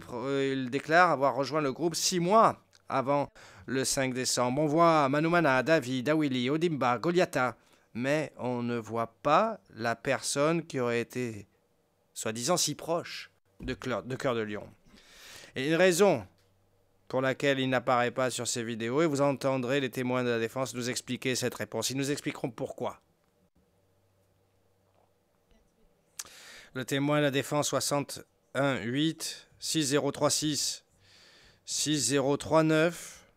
déclare avoir rejoint le groupe 6 mois avant le 5 décembre. On voit Manumana, David, Awili, Odimba, Goliatha, mais on ne voit pas la personne qui aurait été, soi-disant, si proche de Cœur de Lion. Et une raison pour laquelle il n'apparaît pas sur ces vidéos, et vous entendrez les témoins de la défense nous expliquer cette réponse. Ils nous expliqueront pourquoi. Le témoin de la défense 61 8 6036 6039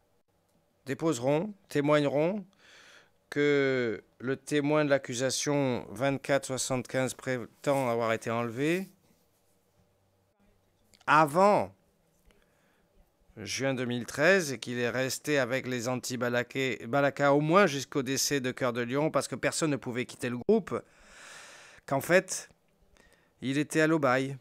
témoigneront que le témoin de l'accusation 2475 prétend avoir été enlevé avant juin 2013 et qu'il est resté avec les anti-Balaka au moins jusqu'au décès de Cœur de Lion parce que personne ne pouvait quitter le groupe, qu'en fait, il était à l'Obaï.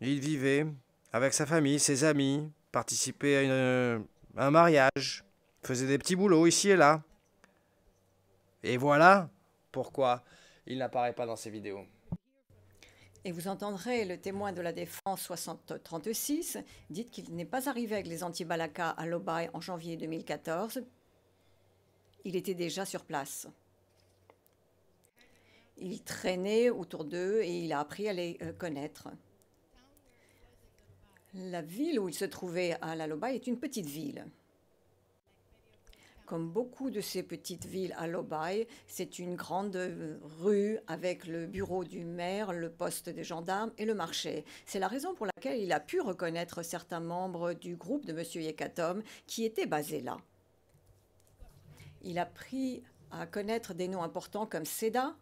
Il vivait avec sa famille, ses amis, participait à un mariage, faisait des petits boulots ici et là. Et voilà pourquoi il n'apparaît pas dans ces vidéos. Et vous entendrez le témoin de la défense 6036 dit qu'il n'est pas arrivé avec les anti-Balaka à l'Obaï en janvier 2014. Il était déjà sur place. Il traînait autour d'eux et il a appris à les connaître. La ville où il se trouvait à l'Obaï est une petite ville. Comme beaucoup de ces petites villes à l'Obaï, c'est une grande rue avec le bureau du maire, le poste des gendarmes et le marché. C'est la raison pour laquelle il a pu reconnaître certains membres du groupe de M. Yekatom qui étaient basés là. Il a appris à connaître des noms importants comme Seda.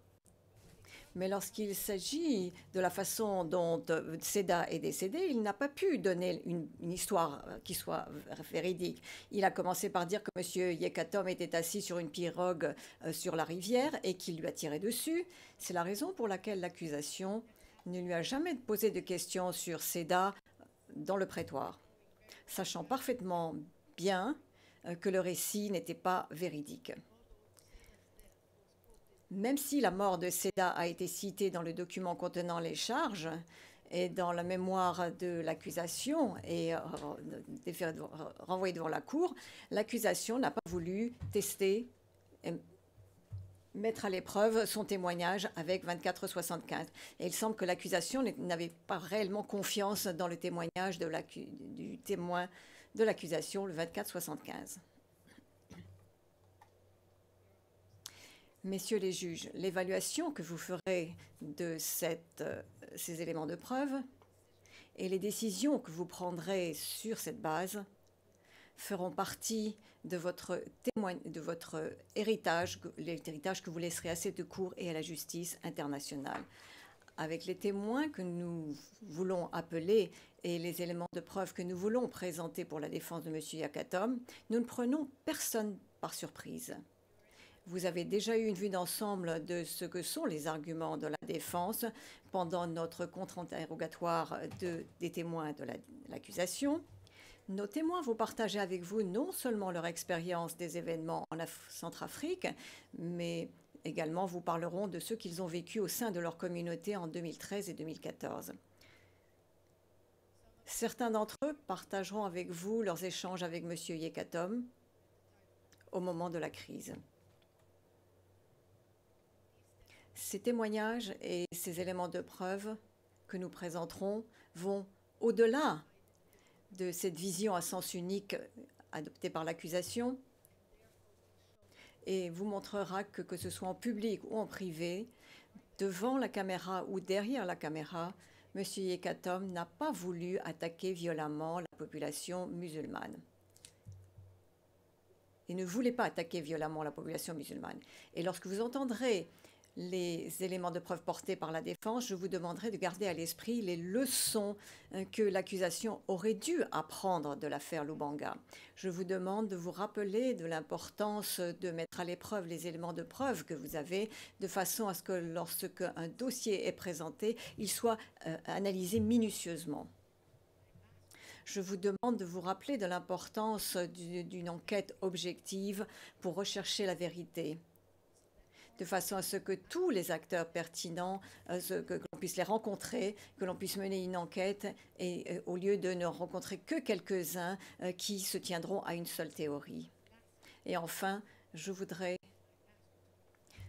Mais lorsqu'il s'agit de la façon dont Seda est décédé, il n'a pas pu donner une histoire qui soit véridique. Il a commencé par dire que M. Yekatom était assis sur une pirogue sur la rivière et qu'il lui a tiré dessus. C'est la raison pour laquelle l'accusation ne lui a jamais posé de questions sur Seda dans le prétoire, sachant parfaitement bien que le récit n'était pas véridique. Même si la mort de Seda a été citée dans le document contenant les charges et dans la mémoire de l'accusation et renvoyée devant la cour, l'accusation n'a pas voulu tester et mettre à l'épreuve son témoignage avec 2475. Et il semble que l'accusation n'avait pas réellement confiance dans le témoignage du témoin de l'accusation, le 2475. Messieurs les juges, l'évaluation que vous ferez de ces éléments de preuve et les décisions que vous prendrez sur cette base feront partie de votre héritage, l'héritage que vous laisserez à cette cour et à la justice internationale. Avec les témoins que nous voulons appeler et les éléments de preuve que nous voulons présenter pour la défense de M. Yakatom, nous ne prenons personne par surprise. Vous avez déjà eu une vue d'ensemble de ce que sont les arguments de la défense pendant notre contre-interrogatoire des témoins de l'accusation. Nos témoins vont partager avec vous non seulement leur expérience des événements en Centrafrique, mais également vous parleront de ce qu'ils ont vécu au sein de leur communauté en 2013 et 2014. Certains d'entre eux partageront avec vous leurs échanges avec M. Yekatom au moment de la crise. Ces témoignages et ces éléments de preuve que nous présenterons vont au-delà de cette vision à sens unique adoptée par l'accusation et vous montrera que ce soit en public ou en privé, devant la caméra ou derrière la caméra, M. Yekatom n'a pas voulu attaquer violemment la population musulmane. Il ne voulait pas attaquer violemment la population musulmane. Et lorsque vous entendrez les éléments de preuve portés par la défense, je vous demanderai de garder à l'esprit les leçons que l'accusation aurait dû apprendre de l'affaire Lubanga. Je vous demande de vous rappeler de l'importance de mettre à l'épreuve les éléments de preuve que vous avez, de façon à ce que lorsque un dossier est présenté, il soit analysé minutieusement. Je vous demande de vous rappeler de l'importance d'une enquête objective pour rechercher la vérité, de façon à ce que tous les acteurs pertinents, que l'on puisse les rencontrer, que l'on puisse mener une enquête, et au lieu de ne rencontrer que quelques-uns qui se tiendront à une seule théorie. Et enfin, je voudrais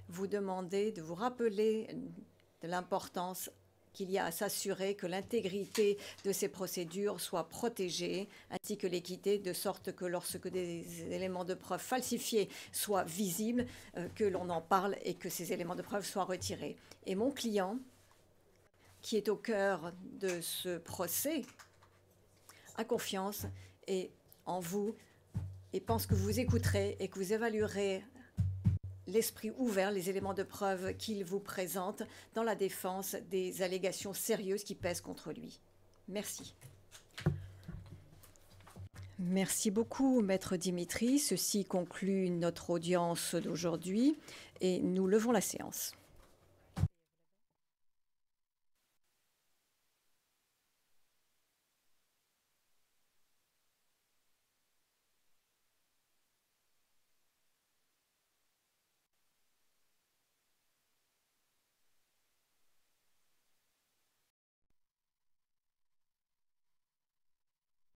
vous demander de vous rappeler de l'importance qu'il y a à s'assurer que l'intégrité de ces procédures soit protégée, ainsi que l'équité, de sorte que lorsque des éléments de preuve falsifiés soient visibles, que l'on en parle et que ces éléments de preuve soient retirés. Et mon client, qui est au cœur de ce procès, a confiance en vous et pense que vous écouterez et que vous évaluerez l'esprit ouvert, les éléments de preuve qu'il vous présente dans la défense des allégations sérieuses qui pèsent contre lui. Merci. Merci beaucoup, Maître Dimitri. Ceci conclut notre audience d'aujourd'hui et nous levons la séance.